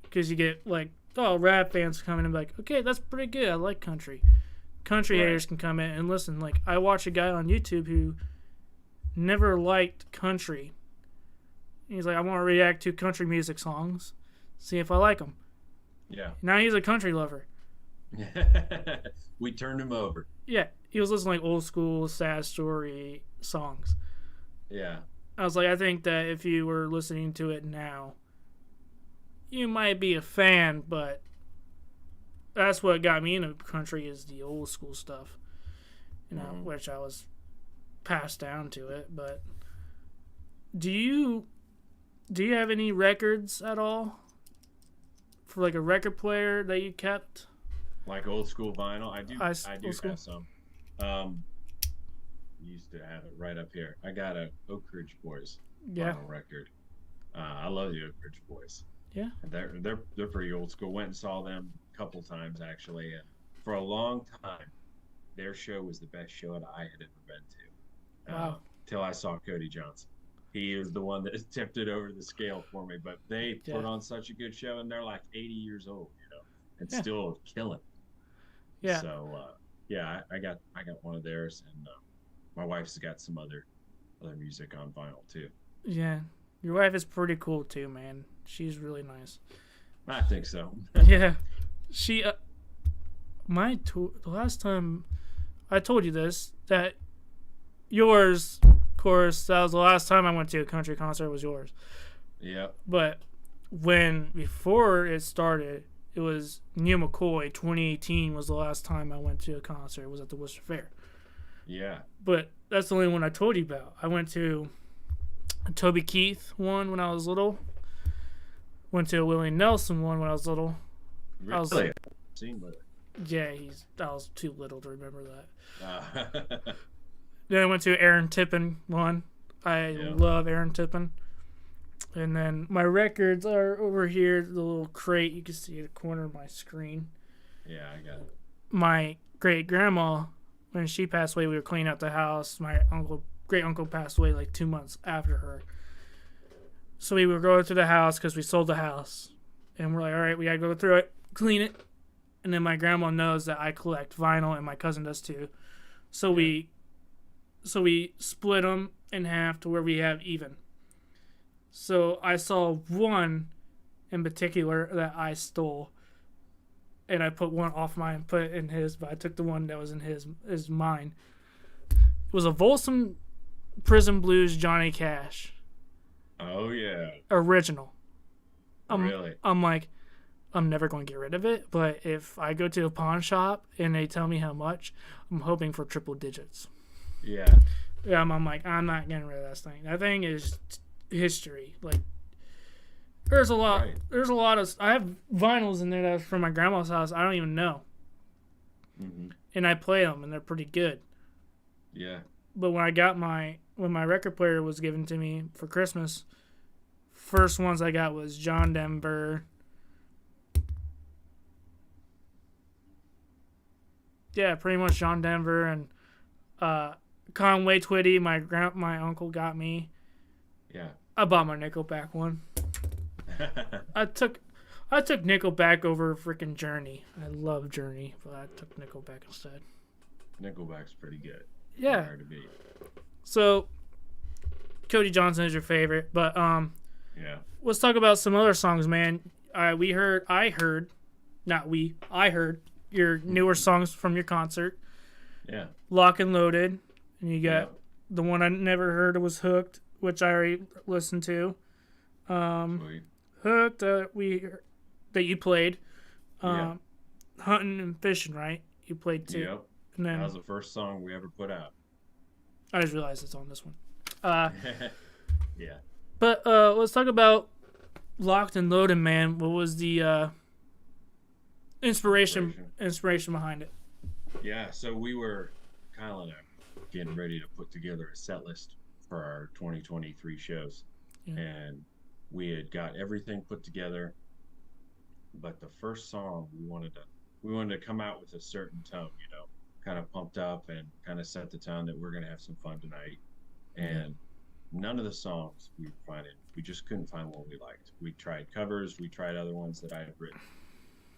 Because you get, like, rap fans coming and be like, okay, that's pretty good. I like country. Country Right. haters can come in and listen. Like, I watch a guy on YouTube who never liked country. He's like, I want to react to country music songs, see if I like them. Yeah. Now he's a country lover. We turned him over. Yeah, he was listening to like old school sad story songs. Yeah. I was like, I think that if you were listening to it now, you might be a fan, but that's what got me into country is the old school stuff, which I was passed down to it. But do you have any records at all for like a record player that you kept? Like old school vinyl? I do have some. Used to have it right up here. I got a Oak Ridge Boys vinyl record. I love the Oak Ridge Boys. Yeah. They're pretty old school. Went and saw them a couple times actually, and for a long time their show was the best show that I had ever been to. Wow. Till I saw Cody Johnson. He is the one that tipped it over the scale for me. But they put on such a good show, and they're like 80 years old, and still killing. Yeah. So I got one of theirs, and my wife's got some other music on vinyl too. Yeah, your wife is pretty cool too, man. She's really nice. I think so. Yeah, she. The last time I told you this, that yours, of course, that was the last time I went to a country concert was yours. Yep. But before it started, it was Neil McCoy. 2018 was the last time I went to a concert. It was at the Worcester Fair. Yeah. But that's the only one I told you about. I went to a Toby Keith one when I was little. Went to a Willie Nelson one when I was little. Really? Yeah, I was too little to remember that. Then I went to Aaron Tippin one. I love Aaron Tippin. And then my records are over here, the little crate you can see at the corner of my screen. Yeah, I got it. My great grandma, when she passed away, we were cleaning out the house. My great uncle passed away like 2 months after her. So we were going through the house because we sold the house. And we're like, all right, we got to go through it, clean it. And then my grandma knows that I collect vinyl and my cousin does too. So we split them in half to where we have even. So I saw one in particular that I stole. And I put one off mine and put it in his, but I took the one that was in his mine. It was a Folsom Prison Blues Johnny Cash. Oh, yeah. Original. Really? I'm like, I'm never going to get rid of it, but if I go to a pawn shop and they tell me how much, I'm hoping for triple digits. Yeah. Yeah, I'm like, I'm not getting rid of that thing. That thing is history. Like, there's a lot. Right. There's a lot of. I have vinyls in there that's from my grandma's house. I don't even know. Mm-hmm. And I play them, and they're pretty good. Yeah. But when my record player was given to me for Christmas, first ones I got was John Denver. Yeah, pretty much John Denver and Conway Twitty. My uncle got me. Yeah. I bought my Nickelback one. I took Nickelback over freaking Journey. I love Journey, but I took Nickelback instead. Nickelback's pretty good. Yeah. Hard to beat. So, Cody Johnson is your favorite, but yeah. Let's talk about some other songs, man. I heard your newer songs from your concert. Yeah. Lock and Loaded, and you got the one I never heard was Hooked, which I already listened to. Sweet. Hooked that you played. Hunting and Fishing, right? You played too. Yep. And then that was the first song we ever put out. I just realized it's on this one. Yeah. But let's talk about Locked and Loaded, man. What was the inspiration behind it. Yeah, so we were, Kyle and I, getting ready to put together a set list for our 2023 shows, Yeah. and we had got everything put together. But the first song we wanted to come out with a certain tone, kind of pumped up and kind of set the tone that we're going to have some fun tonight. And none of the songs we just couldn't find one we liked. We tried covers, we tried other ones that I had written.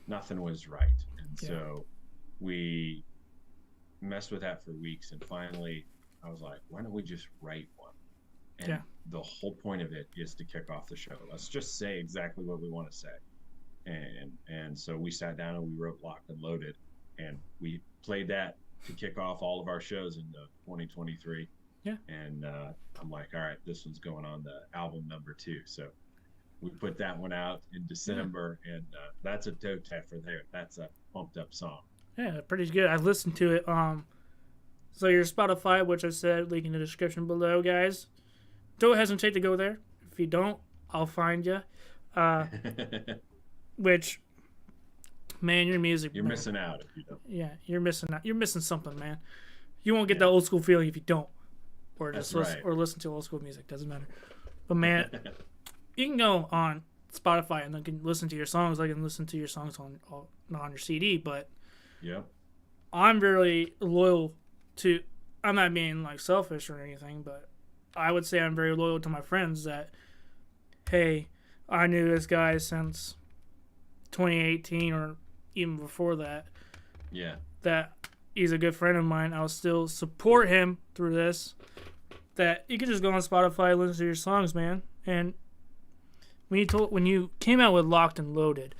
Nothing was right. And so we messed with that for weeks. And finally, I was like, why don't we just write one? And the whole point of it is to kick off the show. Let's just say exactly what we want to say. And so we sat down and we wrote Locked and Loaded, and we played that to kick off all of our shows in 2023. Yeah. And I'm like, all right, this one's going on the album number 2. So we put that one out in December, and that's a toe tapper there. That's a pumped up song. Yeah, pretty good. I listened to it. So your Spotify, which I said, link in the description below, guys. Don't hesitate to go there. If you don't, I'll find you. Which, man, your music. You're missing out if you don't. Yeah, you're missing out. You're missing something, man. You won't get that old school feeling if you don't, or just listen to old school music. Doesn't matter. But man, you can go on Spotify and then can listen to your songs. I can listen to your songs not on your CD, but I'm really loyal to. I'm not being like selfish or anything, but I would say I'm very loyal to my friends. That, hey, I knew this guy since 2018 or even before that. Yeah. That he's a good friend of mine. I'll still support him through this. That you can just go on Spotify and listen to your songs, man. And when you came out with Locked and Loaded,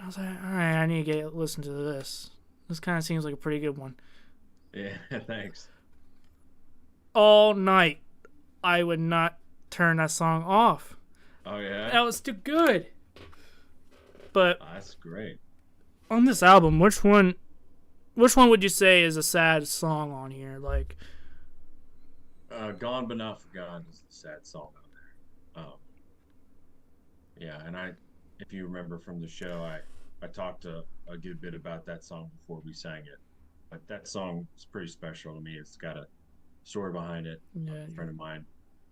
I was like, all right, I need to listen to this. This kind of seems like a pretty good one. Yeah, thanks. All night, I would not turn that song off. Oh yeah. That was too good. But that's great. On this album, which one would you say is a sad song on here? Like, "Gone But Not Forgotten" is the sad song on there. And if you remember from the show, I talked a good bit about that song before we sang it. But that song is pretty special to me. It's got a story behind it. Yeah, a friend of mine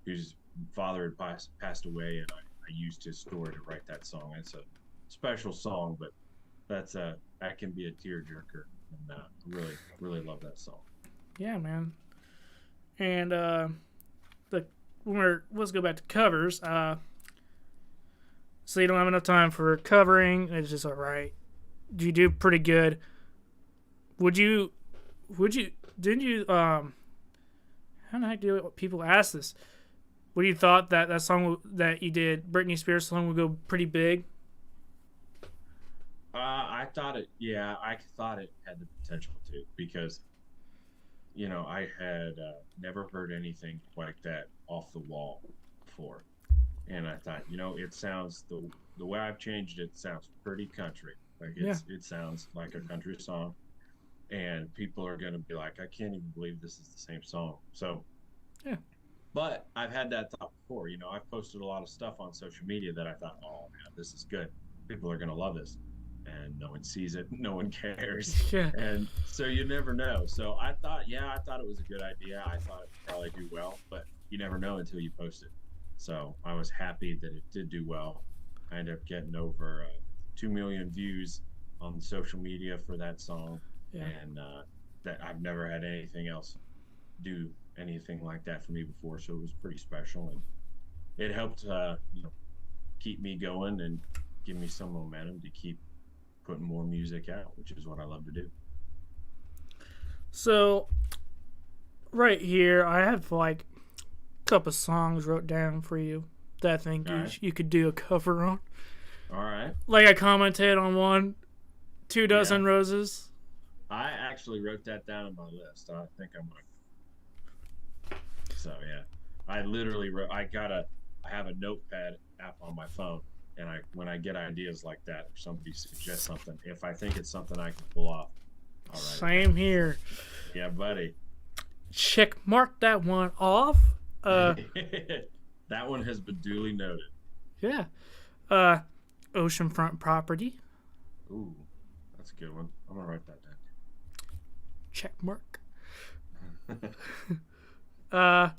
whose father had passed away, and I used his story to write that song. It's a special song, but that can be a tearjerker, and really love that song. Yeah, man. And let's go back to covers. So you don't have enough time for covering. It's just all right. You do pretty good. Didn't you how the heck do people ask this? Would you thought that song that you did, Britney Spears song, would go pretty big? I thought it had the potential to, because I had never heard anything like that off the wall before, and I thought, it sounds the way I've changed it sounds pretty country. Like it sounds like a country song, and people are gonna be like, I can't even believe this is the same song. So but I've had that thought before. I've posted a lot of stuff on social media that I thought, oh man, this is good, people are gonna love this. And no one sees it, no one cares. Yeah. And so you never know. So I thought it was a good idea. I thought it would probably do well, but you never know until you post it. So I was happy that it did do well. I ended up getting over 2 million views on social media for that song. Yeah. And that I've never had anything else do anything like that for me before. So it was pretty special, and it helped keep me going and give me some momentum to keep putting more music out, which is what I love to do. So right here, I have like a couple songs wrote down for you that I think you could do a cover on. All right. Like I commented on one, 2 Dozen Roses. I actually wrote that down on my list. I think I'm gonna. So yeah, I literally wrote. I have a notepad app on my phone. And when I get ideas like that, or somebody suggests something, if I think it's something I can pull off, all right. Same here. Yeah, buddy. Check mark that one off. That one has been duly noted. Yeah. Oceanfront Property. Ooh. That's a good one. I'm gonna write that Check mark. I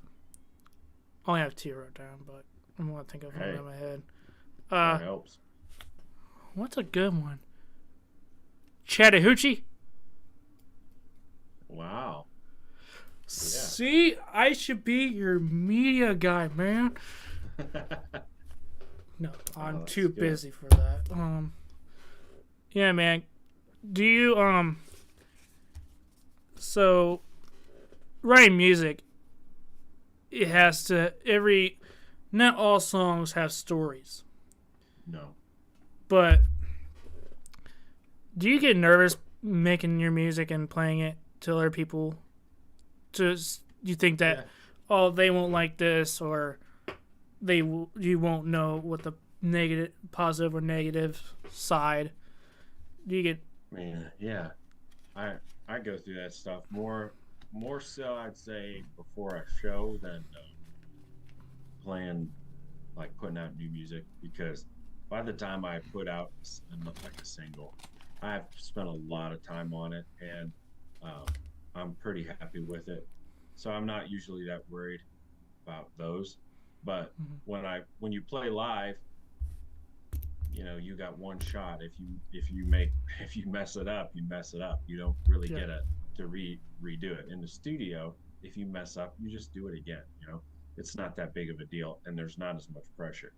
only have 2 wrote down, but I'm gonna think of one in my head. That helps. What's a good one? Chattahoochee. Wow. Yeah. See, I should be your media guy, man. No, I'm too busy for that. Yeah, man. Do you so writing music, it has to not all songs have stories. No. But do you get nervous making your music and playing it to other people? You think that they won't like this, or you won't know what the positive or negative side. Do you get? Man, yeah. I go through that stuff more so, I'd say, before a show than playing, like putting out new music, because by the time I put out like a single, I've spent a lot of time on it, and I'm pretty happy with it. So I'm not usually that worried about those. But when you play live, you got one shot. If you mess it up, you mess it up. You don't really get to redo it. In the studio, if you mess up, you just do it again. It's not that big of a deal, and there's not as much pressure.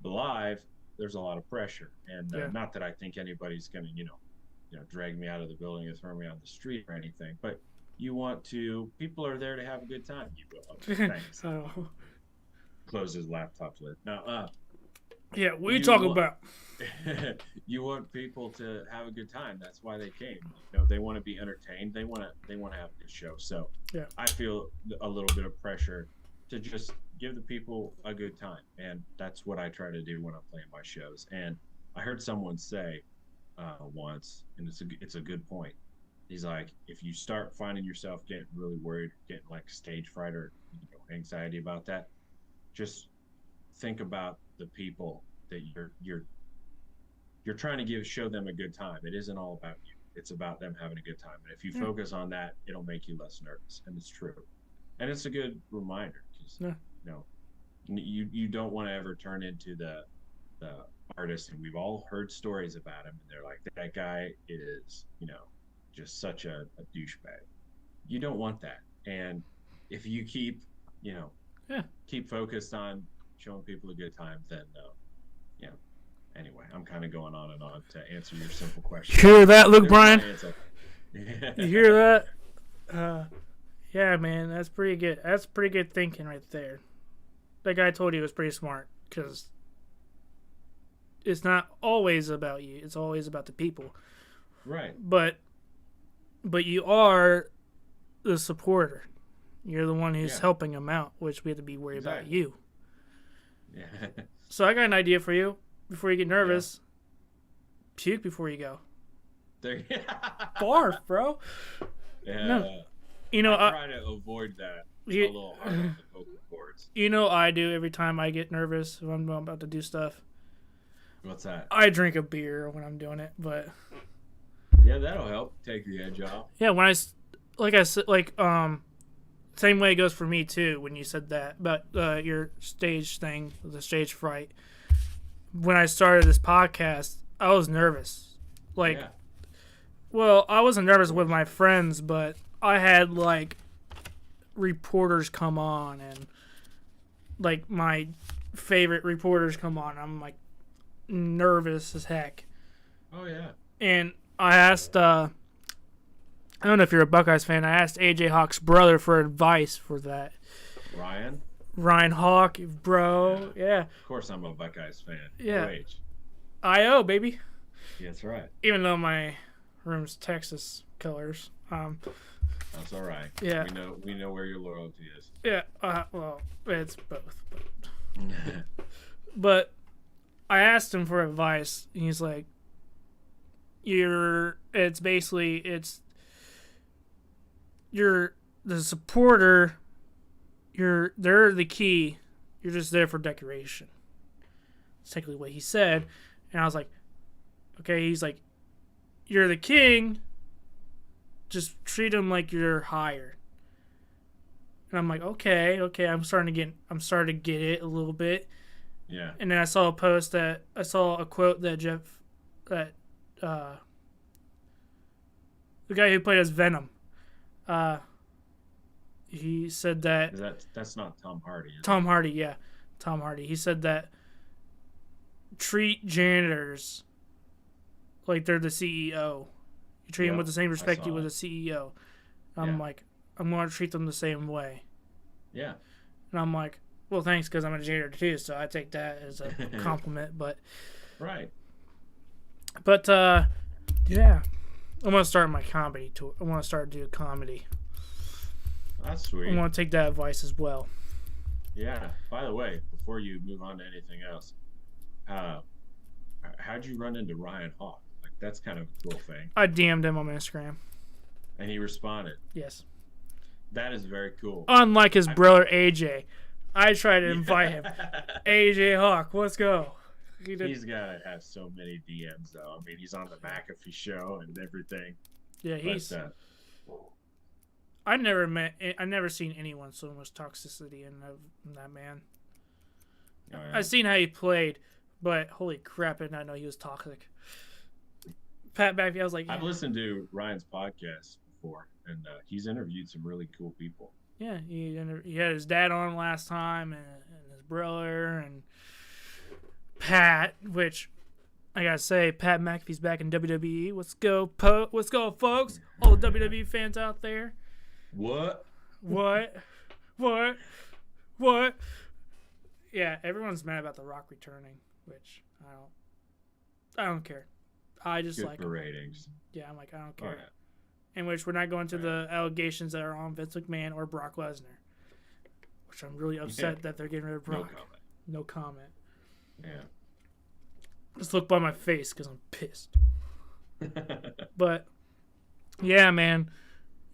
But live, there's a lot of pressure, and not that I think anybody's gonna drag me out of the building or throw me on the street or anything, but people are there to have a good time. You will. Thanks. Close his laptop lid. Now, what are you talking about? You want people to have a good time. That's why they came. They want to be entertained. They want to have a good show. So I feel a little bit of pressure to just give the people a good time, and that's what I try to do when I'm playing my shows. And I heard someone say once, and it's a good point. He's like, if you start finding yourself getting really worried, getting like stage fright or anxiety about that, just think about the people that you're trying to show them a good time. It isn't all about you. It's about them having a good time. And if you focus on that, it'll make you less nervous. And it's true. And it's a good reminder, because you don't want to ever turn into the artist. And we've all heard stories about him, and they're like, that guy is just such a douchebag. You don't want that. And if you keep focused on showing people a good time, then anyway, I'm kind of going on and on to answer your simple question. You hear that, Luke Bryan? You hear that? Yeah, man, that's pretty good. That's pretty good thinking right there. That guy told you was pretty smart, because it's not always about you. It's always about the people. Right. But you are the supporter. You're the one who's helping them out, which we have to be worried about you. Yeah. So I got an idea for you. Before you get nervous, puke before you go. Barf, bro. Yeah. No. I try to avoid that a little hard on the vocal cords. I do every time I get nervous if I'm about to do stuff. What's that? I drink a beer when I'm doing it, but yeah, that'll help take the edge off. Yeah, when I said, same way it goes for me too. When you said that about your stage thing, the stage fright. When I started this podcast, I was nervous. Well, I wasn't nervous with my friends, but I had reporters come on, and my favorite reporters come on. I'm nervous as heck. Oh yeah. And I asked, I don't know if you're a Buckeyes fan, I asked AJ Hawk's brother for advice for that. Ryan Hawk, bro. Yeah. Of course I'm a Buckeyes fan. Yeah. I.O., baby. Yeah, that's right. Even though my room's Texas colors. That's all right. Yeah. We know where your loyalty is. Yeah. Well, it's both. But I asked him for advice, and he's like, you're the supporter. They're the key. You're just there for decoration. That's technically what he said. And I was like, okay. He's like, you're the king. Just treat them like you're hired. And I'm like, okay, I'm starting to get it a little bit. Yeah. And then I saw a quote that the guy who played as Venom, he said that that's not Tom Hardy. Tom Hardy, yeah, Tom Hardy. He said that treat janitors like they're the CEO. You treat them with the same respect you would a CEO. I'm like, I'm going to treat them the same way. Yeah. And I'm like, well, thanks, because I'm a janitor too, so I take that as a compliment. But right. But yeah, I want to start my comedy tour. I want to start doing comedy. That's sweet. I want to take that advice as well. Yeah. By the way, before you move on to anything else, how'd you run into Ryan Hawk? Like, that's kind of a cool thing. I DM'd him on Instagram. And he responded. Yes. That is very cool. Unlike his brother AJ, I tried to invite him. AJ Hawk, let's go. He's got to have so many DMs, though. I mean, he's on the McAfee show and everything. Yeah, he's. I never seen anyone so much toxicity in that man. Oh, yeah. I've seen how he played, but holy crap, I did not know he was toxic. Pat McAfee, I was like, yeah. I've listened to Ryan's podcast before, and he's interviewed some really cool people. Yeah, he had his dad on last time, and his brother, and Pat, which I gotta say, Pat McAfee's back in WWE. Let's go, folks! All the WWE fans out there. What? Yeah, everyone's mad about The Rock returning, which I don't care. I just good like for ratings. Yeah, I'm like, I don't care. In which we're not going to the allegations that are on Vince McMahon or Brock Lesnar, which I'm really upset that they're getting rid of Brock. No comment. Yeah. Just look by my face because I'm pissed. But yeah, man,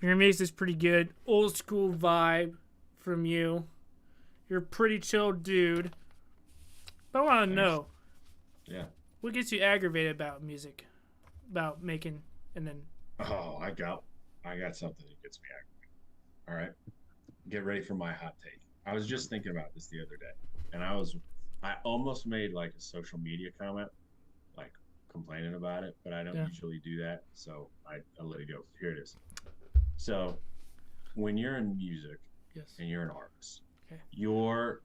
your mix is pretty good. Old school vibe from you. You're a pretty chill dude. But I want to know. Yeah. What gets you aggravated about music? About making and then. Oh, I got something that gets me aggravated. All right. Get ready for my hot take. I was just thinking about this the other day, and I almost made like a social media comment, like complaining about it, but I don't usually do that, so I let it go. Here it is. So, when you're in music and you're an artist, your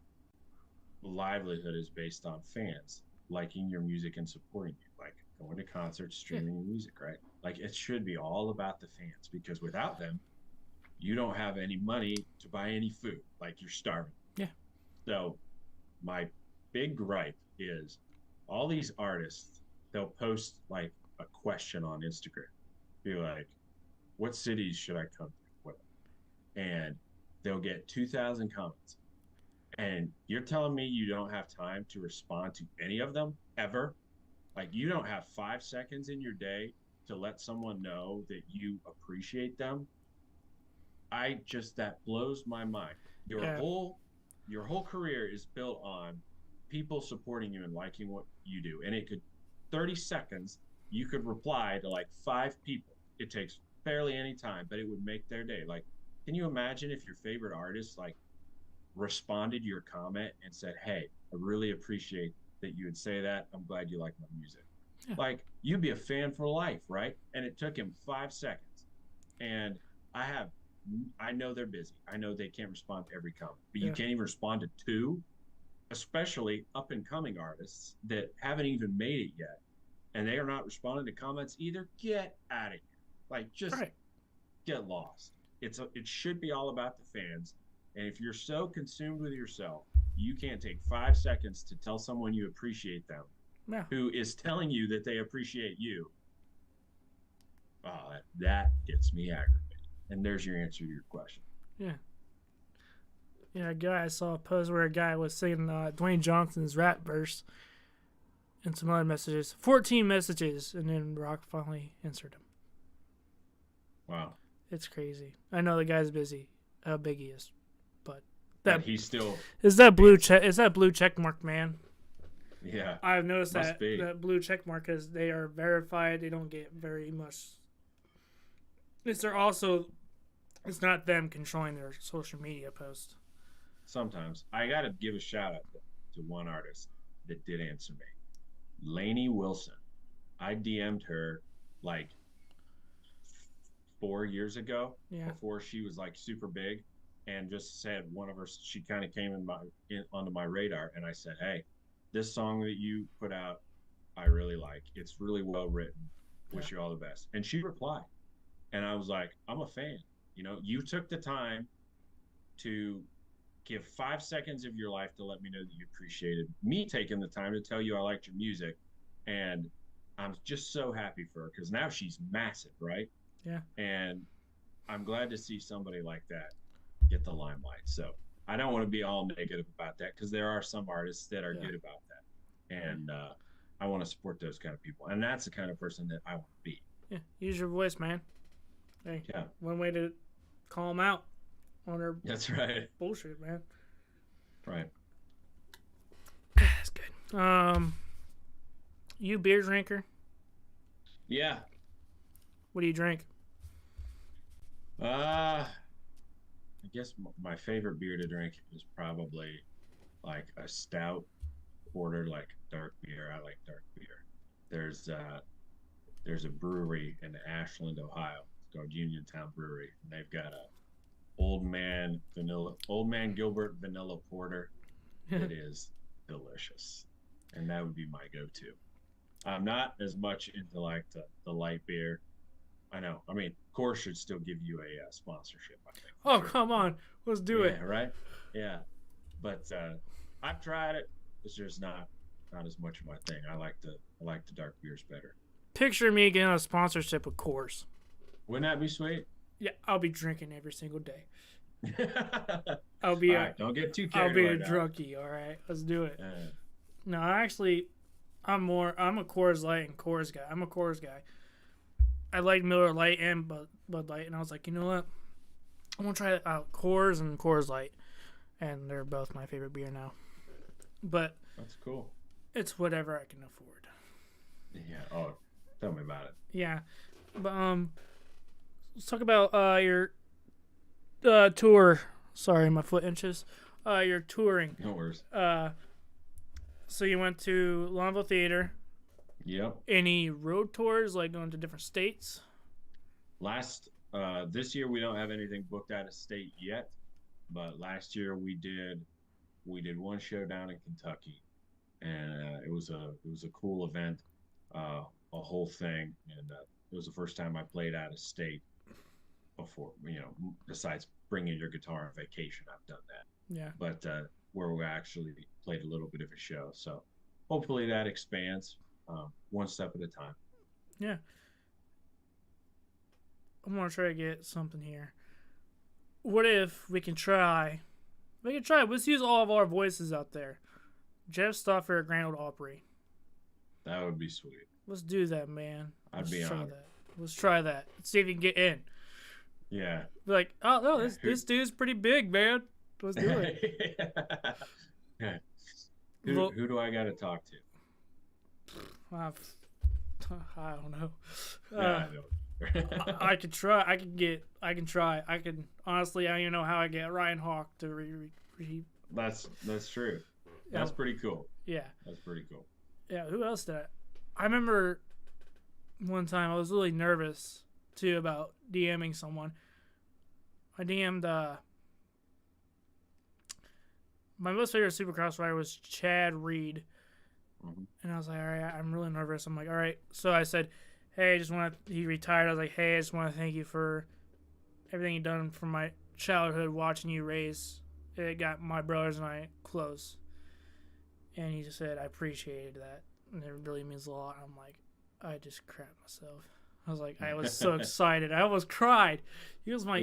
livelihood is based on fans liking your music and supporting you, like going to concerts, streaming your music, right? Like, it should be all about the fans, because without them, you don't have any money to buy any food. Like, you're starving. Yeah. So, my big gripe is all these artists, they'll post like a question on Instagram. Be like, what cities should I come to? What? And they'll get 2,000 comments. And you're telling me you don't have time to respond to any of them ever? Like, you don't have 5 seconds in your day to let someone know that you appreciate them? That blows my mind. Your whole career is built on people supporting you and liking what you do. And it could 30 seconds, you could reply to like 5 people. It takes barely any time, but it would make their day. Like, can you imagine if your favorite artist like responded to your comment and said, hey, I really appreciate that you would say that. I'm glad you like my music. Yeah. Like, you'd be a fan for life, right? And it took him 5 seconds. And I know they're busy. I know they can't respond to every comment, but you can't even respond to 2, especially up and coming artists that haven't even made it yet. And they are not responding to comments either. Get out of here. Like, just get lost. It should be all about the fans. And if you're so consumed with yourself, you can't take 5 seconds to tell someone you appreciate them, who is telling you that they appreciate you. Oh, that gets me aggravated. And there's your answer to your question. Yeah. Yeah, I saw a post where a guy was singing Dwayne Johnson's rap verse and some other messages. 14 messages, and then Rock finally answered him. Wow. It's crazy. I know the guy's busy, how big he is, but he's still is that blue check mark man. Yeah. I've noticed Must be. that blue check mark because they are verified. They don't get very much. It's not them controlling their social media posts. Sometimes I got to give a shout out to one artist that did answer me, Lainey Wilson. I DM'd her like 4 years ago, Yeah. before she was like super big, and just said one of her. She kind of came onto my radar, and I said, "Hey, this song that you put out, I really like. It's really well written. Yeah. Wish you all the best." And she replied, and I was like, "I'm a fan. You took the time to give 5 seconds of your life to let me know that you appreciated me taking the time to tell you I liked your music, and I'm just so happy for her because now she's massive, right? Yeah. And I'm glad to see somebody like that get the limelight. So I don't want to be all negative about that because there are some artists that are good about that, and I want to support those kind of people, and that's the kind of person that I want to be. Yeah, use your voice, man. Hey, one way to call them out on their That's right. bullshit, man. Right. That's good. You beer drinker? Yeah. What do you drink? I guess my favorite beer to drink is probably like a stout porter, like dark beer. I like dark beer. There's a brewery in Ashland, Ohio. It's called Uniontown Brewery, and they've got a Old Man Gilbert vanilla porter. It is delicious, and that would be my go-to. I'm not as much into like the light beer. I know. I mean, Coors should still give you a sponsorship, I think. Oh, sure. Come on. Let's do it. Right? Yeah. But I've tried it. It's just not as much of my thing. I like the dark beers better. Picture me getting a sponsorship with Coors. Wouldn't that be sweet? Yeah, I'll be drinking every single day. All right, don't get too carried away. I'll be a drunkie, all right? Let's do it. No, actually, I'm a Coors Light and Coors guy. I'm a Coors guy. I like Miller Lite and Bud Light, and I was like, you know what? I'm going to try out Coors and Coors Light, and they're both my favorite beer now. But that's cool. It's whatever I can afford. Yeah. Oh, tell me about it. Yeah. But let's talk about your tour. Sorry, my foot inches. Your touring. No worries. So you went to Longville Theater. Yep. Any road tours, like going to different states? This year we don't have anything booked out of state yet, but last year we did one show down in Kentucky, and it was a cool event, a whole thing, and it was the first time I played out of state before. Besides bringing your guitar on vacation, I've done that. Yeah. But where we actually played a little bit of a show, so hopefully that expands. One step at a time. Yeah. I'm going to try to get something here. What if we can try... Let's use all of our voices out there. Jeff Stauffer at Grand Ole Opry. That would be sweet. Let's do that, man. Let's try that. Let's try that. Let's see if you can get in. Yeah. Be like, oh, no, this dude's pretty big, man. Let's do it. Yeah. Who do I got to talk to? I don't know. I don't. I could try. I can try. I can honestly. I don't even know how I get Ryan Hawk to That's true. That's pretty cool. Yeah. That's pretty cool. Yeah. Who else did I remember one time I was really nervous too about DMing someone. I DM'd my most favorite Supercross rider was Chad Reed. And I was like, all right, I'm really nervous. I'm like, all right. So I said, hey, he retired. I was like, hey, I just want to thank you for everything you've done for my childhood, watching you race. It got my brothers and I close. And he just said, I appreciated that. And it really means a lot. I'm like, I just crapped myself. I was like, I was so excited. I almost cried. He was my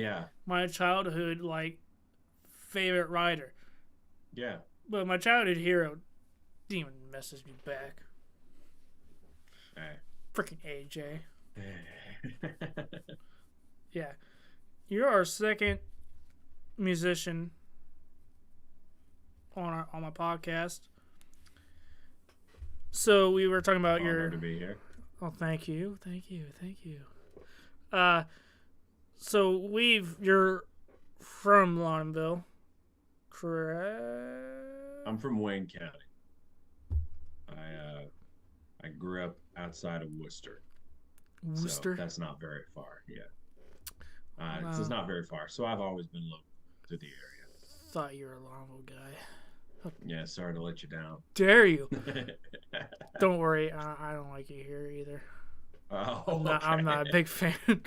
childhood, favorite rider. Yeah. But my childhood hero didn't even message me back. Freaking AJ. Yeah. You're our second musician on my podcast. So we were talking about Honored to be here. Oh, thank you. So you're from Lawtonville, correct? I'm from Wayne County. I grew up outside of Worcester. Worcester? So that's not very far. Yeah. Wow. It's not very far. So I've always been local to the area. Thought you were a Lawtonville guy. Yeah, sorry to let you down. Dare you? Don't worry, I don't like it here either. Oh, I'm not a big fan.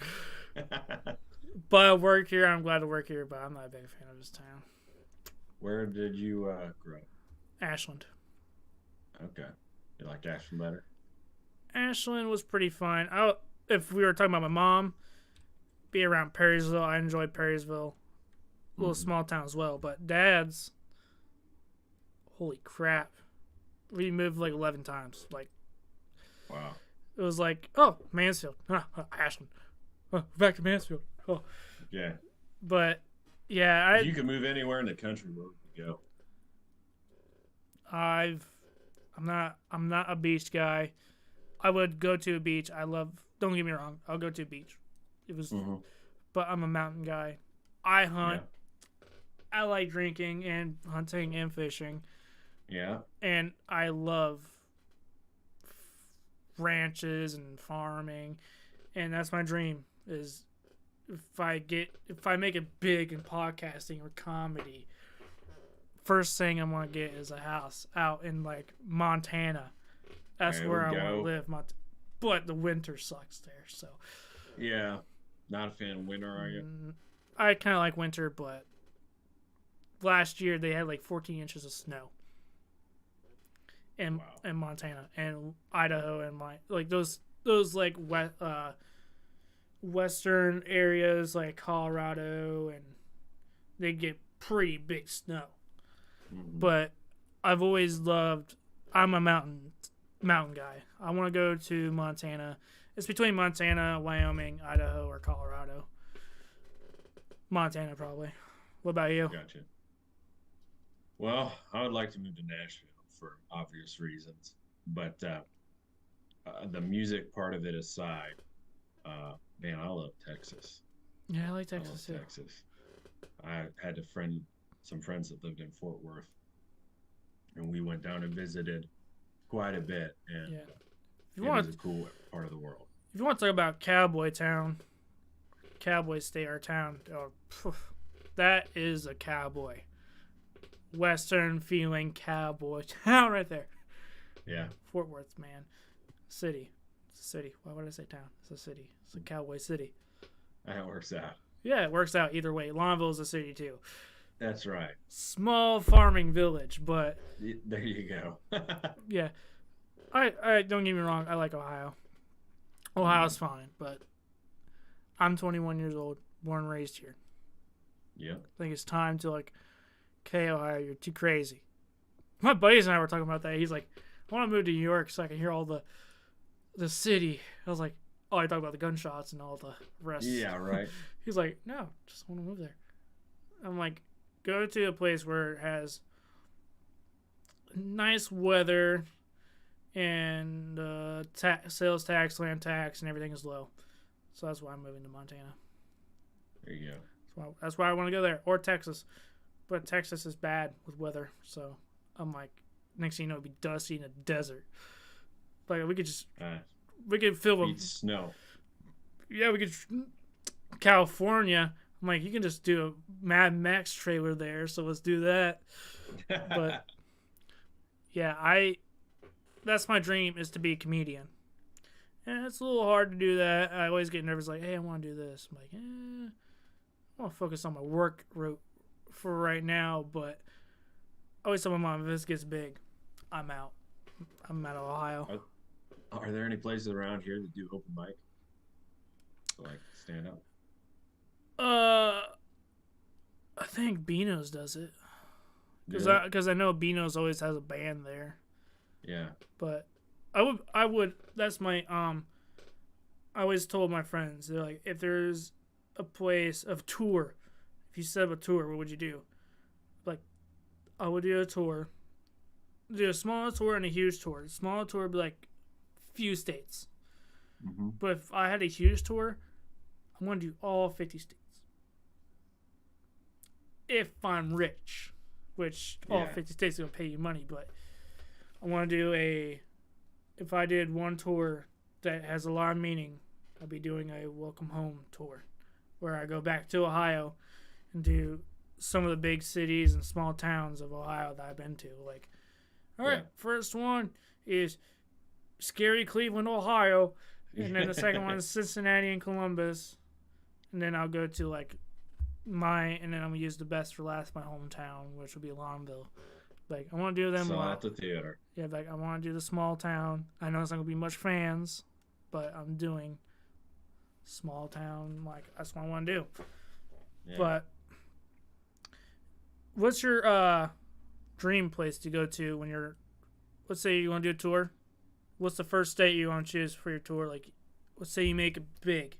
But I work here. I'm glad to work here, but I'm not a big fan of this town. Where did you grow up? Ashland. Okay. You like Ashland better? Ashland was pretty fun. If we were talking about my mom, be around Perrysville. I enjoyed Perrysville. A little small town as well. But Dad's, holy crap. We moved like 11 times. Like, wow. It was like, oh, Mansfield. Ashland. Back to Mansfield. Oh. Yeah. But, yeah. If you could move anywhere in the country, where would you go? I'm not a beach guy. I would go to a beach. Don't get me wrong, I'll go to a beach. But I'm a mountain guy. I hunt. Yeah. I like drinking and hunting and fishing. Yeah. And I love ranches and farming. And that's my dream, is if I make it big in podcasting or comedy, first thing I want to get is a house out in like Montana. That's where I want to live. But the winter sucks there, so. Yeah. Not a fan of winter, are you? I kind of like winter, but last year they had like 14 inches of snow in Montana and Idaho and those like western areas like Colorado, and they get pretty big snow. But I've always loved. I'm a mountain guy. I want to go to Montana. It's between Montana, Wyoming, Idaho, or Colorado. Montana, probably. What about you? Gotcha. Well, I would like to move to Nashville for obvious reasons, but the music part of it aside, man, I love Texas. Yeah, I like Texas too. I had some friends that lived in Fort Worth, and we went down and visited quite a bit, and it was a cool part of the world. If you want to talk about Cowboy Town, Cowboy State, our town, that is a cowboy. Western feeling cowboy town right there. Yeah. Fort Worth, man. City. It's a city. Why would I say town? It's a city. It's a cowboy city. That works out. Yeah, it works out either way. Longville is a city too. That's right. Small farming village, but there you go. Yeah. I don't get me wrong, I like Ohio. Ohio's fine, but I'm 21 years old, born and raised here. Yeah. I think it's time to okay, Ohio, you're too crazy. My buddies and I were talking about that. He's like, I want to move to New York so I can hear all the city. I was like, oh, I talk about the gunshots and all the rest. Yeah, right. He's like, no, just want to move there. I'm like, go to a place where it has nice weather and sales tax, land tax, and everything is low. So that's why I'm moving to Montana. There you go. That's why I want to go there. Or Texas. But Texas is bad with weather. So I'm like, next thing you know, it'd be dusty in a desert. Like, we could just... we could fill with... snow. Yeah, we could... California... I'm like, you can just do a Mad Max trailer there, so let's do that. But, yeah, that's my dream, is to be a comedian. And it's a little hard to do that. I always get nervous, like, hey, I want to do this. I'm like, I want to focus on my work route for right now, but I always tell my mom, if this gets big, I'm out. I'm out of Ohio. Are there any places around here that do open mic? Like, stand up? I think Beano's does it. Yeah. Because I know Beano's always has a band there. Yeah. But I would, that's my, I always told my friends, they're like, if there's a place of tour, if you set up a tour, what would you do? Like, I would do a tour do a small tour and a huge tour. A small tour would be like few states. Mm-hmm. But if I had a huge tour, I'm going to do all 50 states. If I'm rich, which all 50 states are going to pay you money, but I want to do if I did one tour that has a lot of meaning, I'd be doing a welcome home tour where I go back to Ohio and do some of the big cities and small towns of Ohio that I've been to. Like, all right, first one is scary Cleveland, Ohio, and then the second one is Cincinnati and Columbus, and then I'll go to like and then I'm gonna use the best for last, my hometown, which will be Longville. Like, I want to do them. Sell out the theater. Yeah, like I want to do the small town. I know it's not gonna be much fans, but I'm doing small town. Like, that's what I want to do. Yeah. But what's your dream place to go to when you're? Let's say you want to do a tour. What's the first state you want to choose for your tour? Like, let's say you make it big.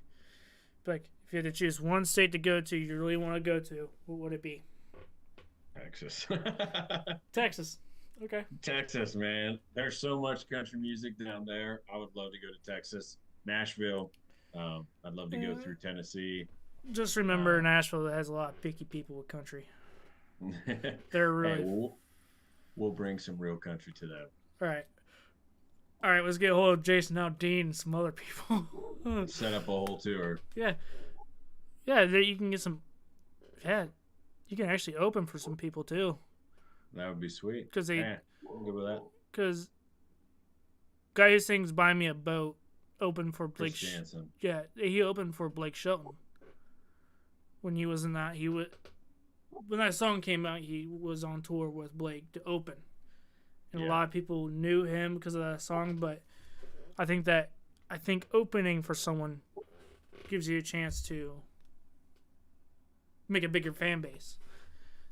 Like, if you had to choose one state to go to, you really want to go to, what would it be? Texas. Texas. Okay. Texas, man. There's so much country music down there. I would love to go to Texas. Nashville. I'd love to go through Tennessee. Just remember, Nashville has a lot of picky people with country. They're really. Hey, we'll bring some real country to them. All right, let's get a hold of Jason Aldean and some other people. Set up a whole tour. Yeah, you can get some. Yeah, you can actually open for some people too. That would be sweet. Because I'm good with that. Because guy who sings "Buy Me a Boat" opened for Blake. Jansen. Yeah, he opened for Blake Shelton. When he was in that, when that song came out, he was on tour with Blake to open. And a lot of people knew him because of that song, but I think opening for someone gives you a chance to make a bigger fan base.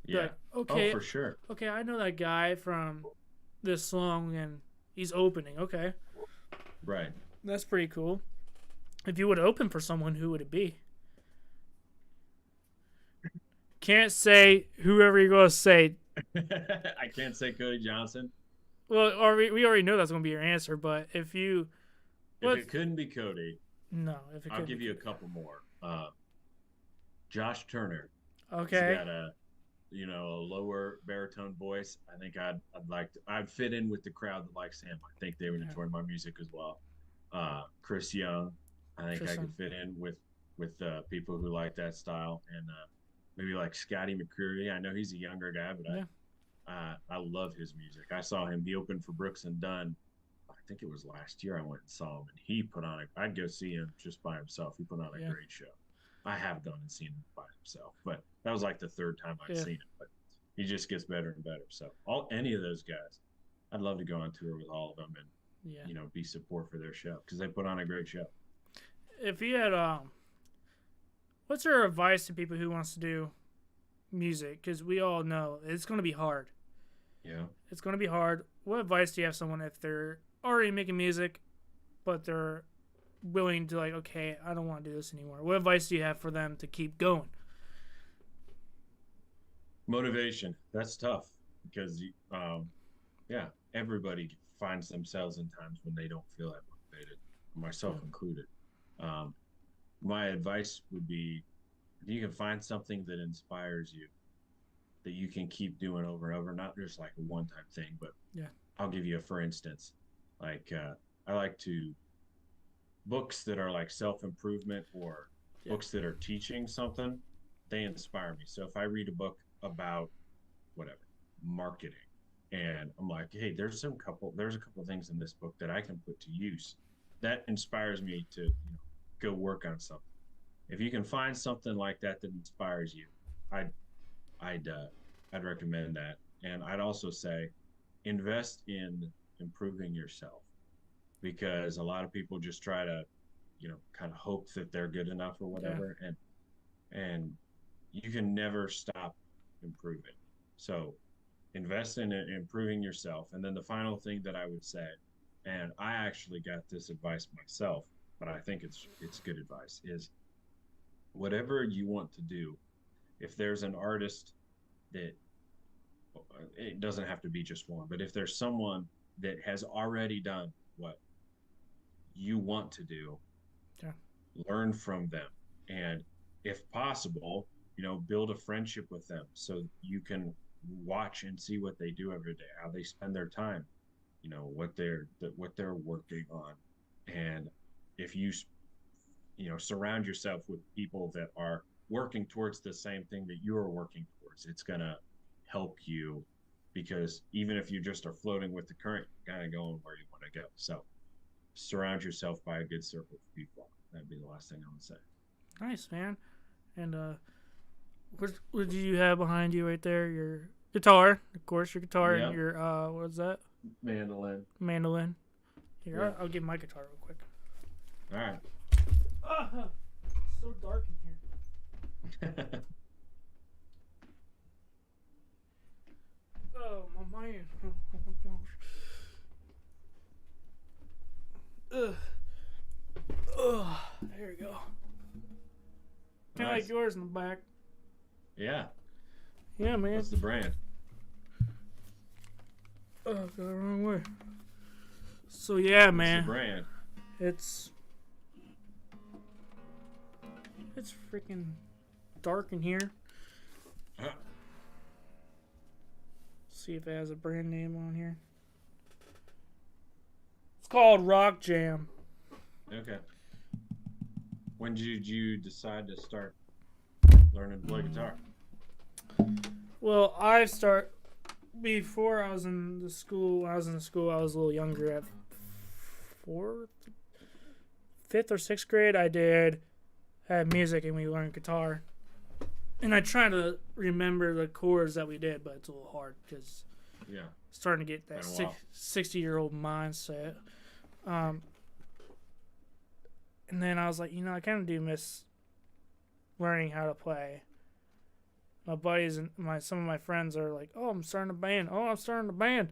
Yeah. Like, okay. Oh, for sure. Okay, I know that guy from this song, and he's opening. Okay. Right. That's pretty cool. If you would open for someone, who would it be? Can't say whoever you're going to say. I can't say Cody Johnson. Well, we already know that's going to be your answer, but if you... If it couldn't be Cody, no. I'll give you a couple more. Josh Turner. Okay. He's got a lower baritone voice. I think I'd fit in with the crowd that likes him. I think they would enjoy my music as well. Chris Young. I think I could fit in with people who like that style, and maybe like Scotty McCreery. I know he's a younger guy, but I love his music. I saw him. He opened for Brooks and Dunn. I think it was last year. I went and saw him, and he put on I'd go see him just by himself. He put on a great show. I have gone and seen him by himself, but that was like the third time I've seen him. But he just gets better and better. So any of those guys, I'd love to go on tour with all of them and be support for their show because they put on a great show. If you had what's your advice to people who wants to do music? Because we all know it's going to be hard. Yeah. It's going to be hard. What advice do you have someone if they're already making music, but they're willing to like, okay, I don't want to do this anymore? What advice do you have for them to keep going? Motivation. That's tough because, everybody finds themselves in times when they don't feel that motivated, myself included. My advice would be, if you can find something that inspires you, that you can keep doing over and over, not just like a one-time thing, but I'll give you for instance, like I like books that are like self-improvement or books that are teaching something, they inspire me. So if I read a book about marketing, and I'm like, hey, there's a couple things in this book that I can put to use, that inspires me to go work on something. If you can find something like that inspires you, I'd recommend that. And I'd also say invest in improving yourself, because a lot of people just try to kind of hope that they're good enough or whatever, and you can never stop improving. So invest in improving yourself. And then the final thing that I would say, and I actually got this advice myself, but I think it's good advice, is whatever you want to do, if there's an artist that it doesn't have to be just one, but if there's someone that has already done what you want to do, Yeah. learn from them. And if possible, build a friendship with them so you can watch and see what they do every day, how they spend their time, what they're working on. And if surround yourself with people that are working towards the same thing that you're working towards, it's going to help you, because even if you just are floating with the current, you're kind of going where you want to go. So surround yourself by a good circle of people. That'd be the last thing I would say. Nice, man. And what do you have behind you right there? Your guitar, of course, your guitar, and Yep. your what is that? Mandolin. Mandolin. Here, Yeah. I'll get my guitar real quick. All right. It's so dark in here. Oh my man. Oh my gosh. Ugh. Ugh. There you go. Kind of Nice. like yours in the back. Yeah. Yeah, man. What's the brand? Oh, got the wrong way. So yeah, What's man. the brand? It's freaking dark in here. Huh. See if it has a brand name on here. It's called Rock Jam. Okay. When did you decide to start learning to play guitar? Well, before I was in the school. When I was in the school, I was a little younger. At fifth or sixth grade, I had music and we learned guitar. And I try to remember the chords that we did, but it's a little hard because Yeah. starting to get that Been a while. 60-year-old mindset. And then I was like, I kind of do miss learning how to play. My buddies and some of my friends are like, "Oh, I'm starting a band. Oh, I'm starting a band.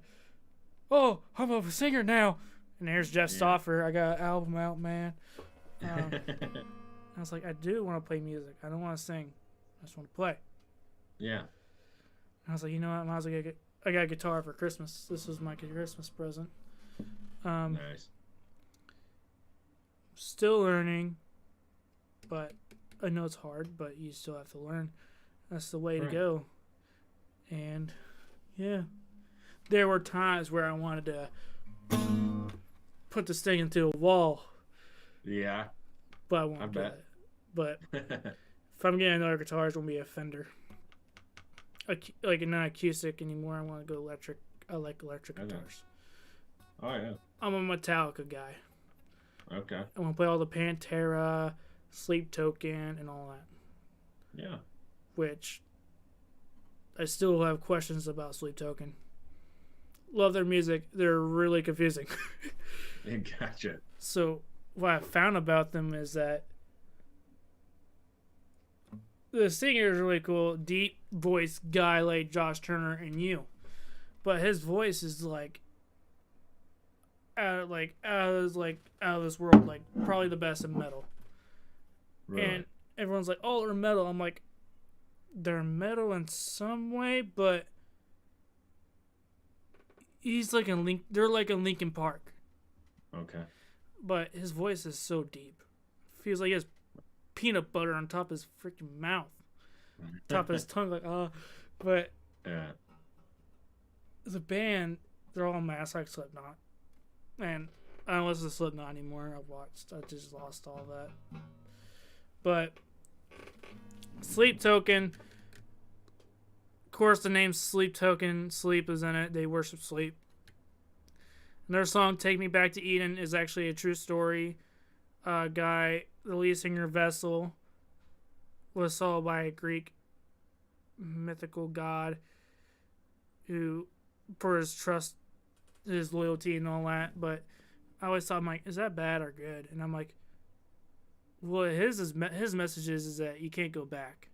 Oh, I'm a singer now." And here's Jeff Stauffer. I got an album out, man. I was like, I do want to play music. I don't want to sing. I just want to play. Yeah. And I was like, you know what? I might as well I got a guitar for Christmas. This was my Christmas present. Nice. Still learning, but I know it's hard, but you still have to learn. That's the way to go. And yeah, there were times where I wanted to put this thing into a wall, Yeah. but I won't do it. But if I'm getting another guitar, it's gonna be a Fender. Like not acoustic anymore. I want to go electric. I like electric guitars. Oh yeah. I'm a Metallica guy. Okay. I want to play all the Pantera, Sleep Token, and all that. Yeah. Which I still have questions about Sleep Token. Love their music. They're really confusing. Gotcha. So what I found about them is that the singer is really cool, deep voice guy like Josh Turner and you, but his voice is out of this world, like probably the best in metal. Really? And everyone's like, "Oh, they're metal." I'm like, they're metal in some way, but he's like they're like a Linkin Park. Okay. But his voice is so deep. Feels like he has peanut butter on top of his freaking mouth. Top of his tongue, but Yeah. the band, they're all mass like Slipknot. And I don't listen to Slipknot anymore. I just lost all that. But Sleep Token, of course the name Sleep Token, sleep is in it. They worship sleep. And their song Take Me Back to Eden is actually a true story. The lead singer Vessel was sold by a Greek mythical god who, for his trust, his loyalty and all that. But I always thought, I'm like, is that bad or good? And I'm like, well, his message is that you can't go back.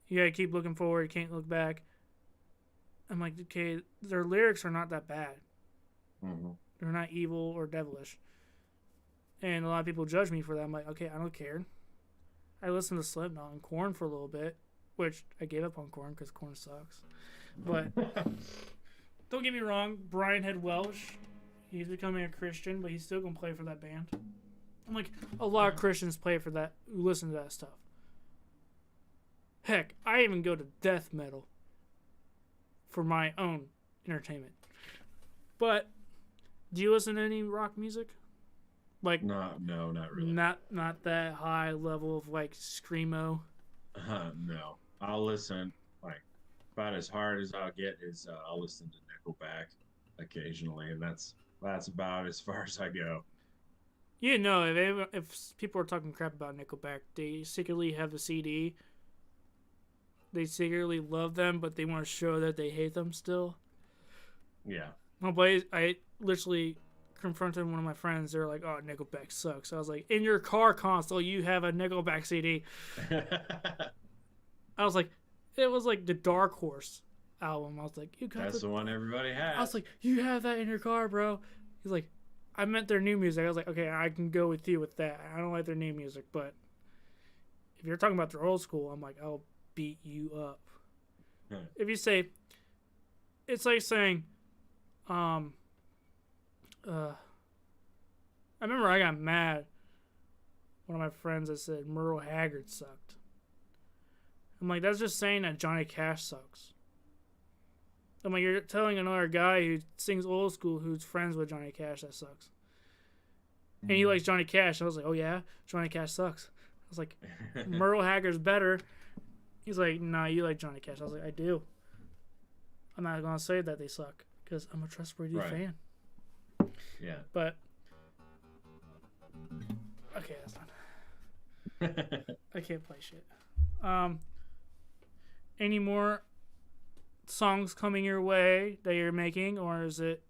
You gotta keep looking forward. You can't look back. I'm like, okay, their lyrics are not that bad. Mm-hmm. They're not evil or devilish. And a lot of people judge me for that. I'm like, okay, I don't care. I listened to Slipknot and Korn for a little bit, which I gave up on Korn because Korn sucks. But don't get me wrong, Brian Head Welsh, he's becoming a Christian, but he's still gonna play for that band. I'm like, a lot of Christians play for that, who listen to that stuff. Heck, I even go to death metal for my own entertainment. But do you listen to any rock music? Like, no, not really. Not that high level of like screamo. No, I'll listen. Like about as hard as I'll get is I'll listen to Nickelback occasionally, and that's about as far as I go. You know, if people are talking crap about Nickelback, they secretly have the CD. They secretly love them, but they want to show that they hate them still. Yeah. My buddies, I literally confronted one of my friends. They're like, "Oh, Nickelback sucks." I was like, "In your car console, you have a Nickelback CD." I was like, it was like the Dark Horse album. I was like, "You got That's the one everybody has." I was like, "You have that in your car, bro." He's like, "I meant their new music." I was like, "Okay, I can go with you with that. I don't like their new music, but if you're talking about their old school, I'm like, I'll beat you up." If you say, it's like saying, I remember I got mad. One of my friends that said Merle Haggard sucked. I'm like, that's just saying that Johnny Cash sucks. I'm like, you're telling another guy who sings old school who's friends with Johnny Cash that sucks. And he likes Johnny Cash. I was like, oh yeah, Johnny Cash sucks. I was like, Merle Haggard's better. He's like, nah, you like Johnny Cash. I was like, I do. I'm not going to say that they suck because I'm a trustworthy fan. Yeah. But, okay, that's done. I can't play shit. Any more songs coming your way that you're making, or is it?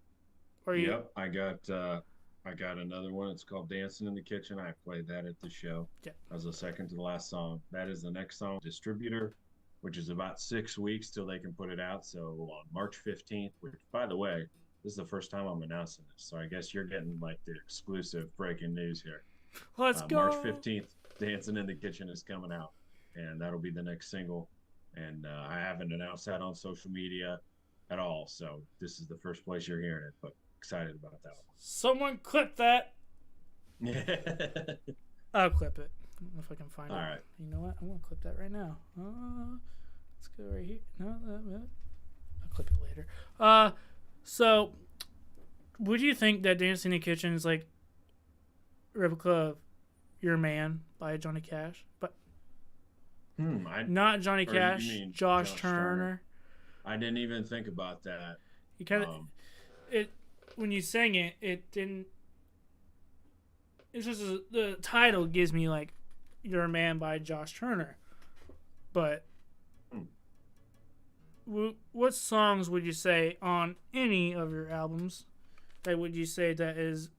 Or you? Yep, I got another one. It's called "Dancing in the Kitchen." I played that at the show. Yeah. That was the second to the last song. That is the next song, Distributor, which is about 6 weeks till they can put it out. So on March 15th, which, by the way, this is the first time I'm announcing this. So I guess you're getting like the exclusive breaking news here. Let's go. March 15th, "Dancing in the Kitchen" is coming out, and that'll be the next single. And I haven't announced that on social media at all. So this is the first place you're hearing it, but excited about that one. Someone clip that. I'll clip it if I can find it. All right. You know what? I'm gonna clip that right now. Let's go right here. No, I'll clip it later. So, would you think that "Dancing in the Kitchen" is like a replica of "Your Man" by Johnny Cash, but not Johnny Cash, Josh Turner? I didn't even think about that. You kind of when you sang it, it didn't. It's just the title gives me like "Your Man" by Josh Turner, but what songs would you say on any of your albums that would you say that is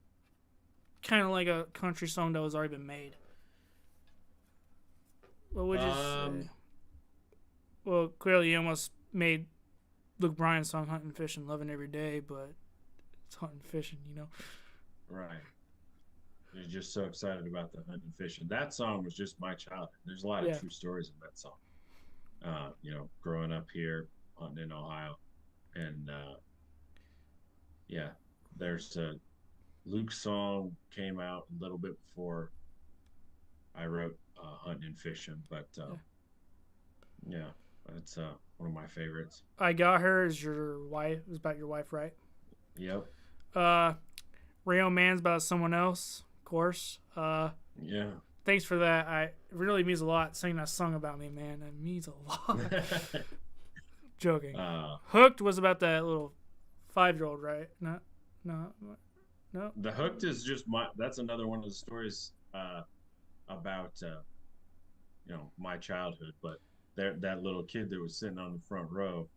kind of like a country song that was already been made? What would you say? Well, clearly you almost made Luke Bryan's song "Hunting, Fishing, Loving Every Day," but it's hunting, fishing, you know? Right. You're just so excited about the hunting, fishing. That song was just my childhood. There's a lot of true stories in that song. Growing up here in Ohio, and there's Luke's song came out a little bit before I wrote "Hunting and Fishing," but that's one of my favorites. "I Got Her" is your wife. It's about your wife, right? Yep. "Real Man's" about someone else, of course. Yeah. Thanks for that. It really means a lot singing that song about me, man. It means a lot. Joking. "Hooked" was about that little 5-year-old, right? No. The "Hooked" is just that's another one of the stories about my childhood. But that little kid that was sitting on the front row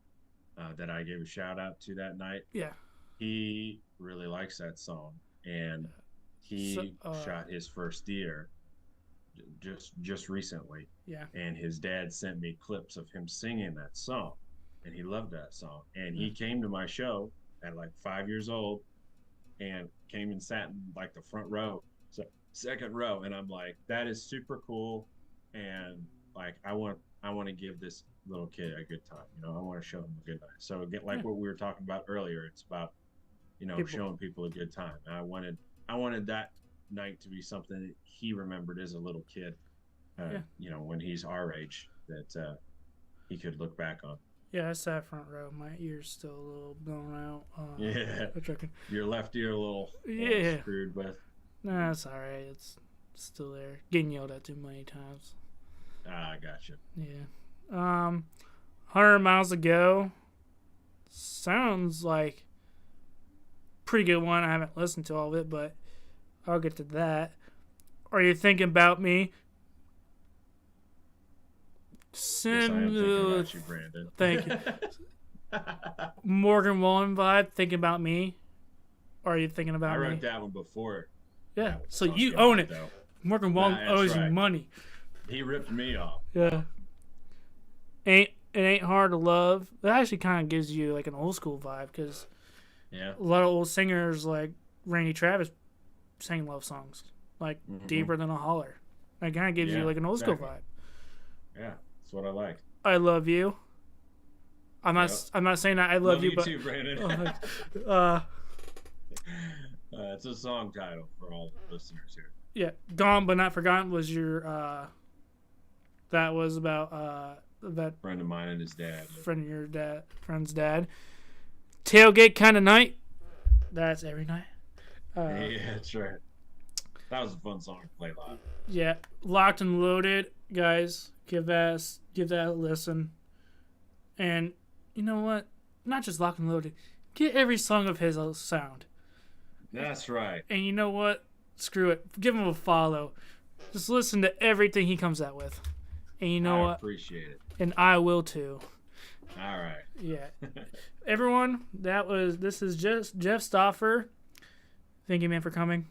that I gave a shout out to that night. Yeah. He really likes that song, and he shot his first deer just recently. Yeah. And his dad sent me clips of him singing that song, and he loved that song. And he came to my show at like 5 years old, and came and sat in like the front row, second row, and I'm like, that is super cool, and like I want I want to give this little kid a good time. I want to show him a good night. So again, like Yeah. what we were talking about earlier, it's about People. showing people a good time. And I wanted that night to be something that he remembered as a little kid. Yeah. When he's our age, that he could look back on. Yeah, I sat front row. My ear's still a little blown out. Yeah, your left ear a little screwed with. Nah, it's all right. It's still there. Getting yelled at too many times. I gotcha. Yeah. 100 miles to go. Sounds like pretty good one. I haven't listened to all of it, but I'll get to that. Are you thinking about me? Yes, I am thinking about you, Brandon. Thank you. Morgan Wallen vibe. Thinking about me. Or are you thinking about me? I wrote that one before. Yeah. So you own it. Though. Morgan Wallen owes you money. He ripped me off. Yeah. It ain't hard to love. That actually kind of gives you like an old school vibe because a lot of old singers like Randy Travis sang love songs like Deeper Than a Holler. It kind of gives you like an old school vibe. Yeah, that's what I like. I love you. I'm not saying that I love you, you but too, Brandon. It's a song title for all the listeners here. Yeah, Gone But Not Forgotten was your. That was about that friend of mine and his dad. Friend's dad. Tailgate Kind of Night. That's every night. Yeah, that's right. That was a fun song to play live. Yeah, Locked and Loaded, guys. Give that a listen. And you know what? Not just Locked and Loaded. Get every song of his sound. That's right. And you know what? Screw it. Give him a follow. Just listen to everything he comes out with. And you know what? I appreciate it. And I will too. All right. Yeah. Everyone, this is just Jeff Stauffer. Thank you, man, for coming.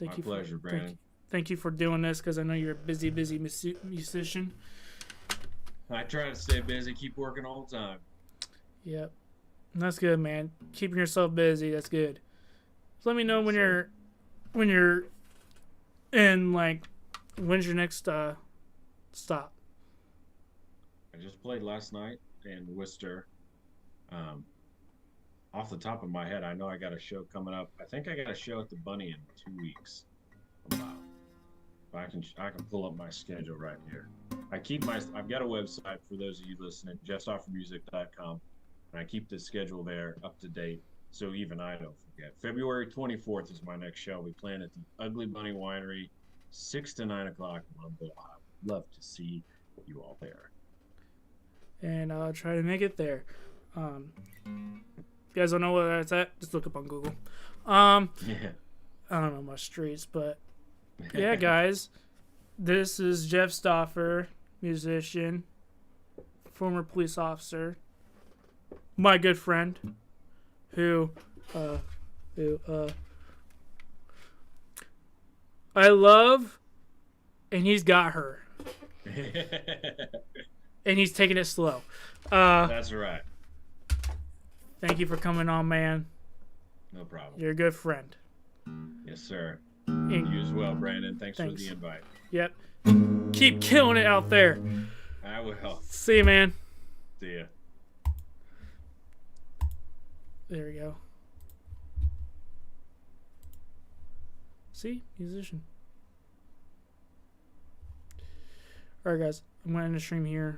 My pleasure, Brandon. Thank you for doing this because I know you're a busy musician. I try to stay busy, keep working all the time. Yep. That's good, man. Keeping yourself busy, that's good. So let me know when you're in, like, when's your next stop? I just played last night in Worcester. Off the top of my head, I know I got a show coming up. I think I got a show at the Bunny in 2 weeks. I can pull up my schedule right here. I've got a website for those of you listening, jeffstauffermusic.com, and I keep the schedule there up to date so even I don't forget. February 24th is my next show. We plan at the Ugly Bunny Winery, 6 to 9 o'clock in Louisville. I'd love to see you all there. And I'll try to make it there. If you guys don't know where that's at, just look up on Google. I don't know my streets, but yeah, guys. This is Jeff Stauffer, musician, former police officer, my good friend, who I love, and he's got her. And he's taking it slow. That's right. Thank you for coming on, man. No problem. You're a good friend. Yes, sir. You as well, Brandon. Thanks for the invite. Yep. Keep killing it out there. I will. See you, man. See ya. There we go. See? Musician. Alright, guys. I'm going to end the stream here.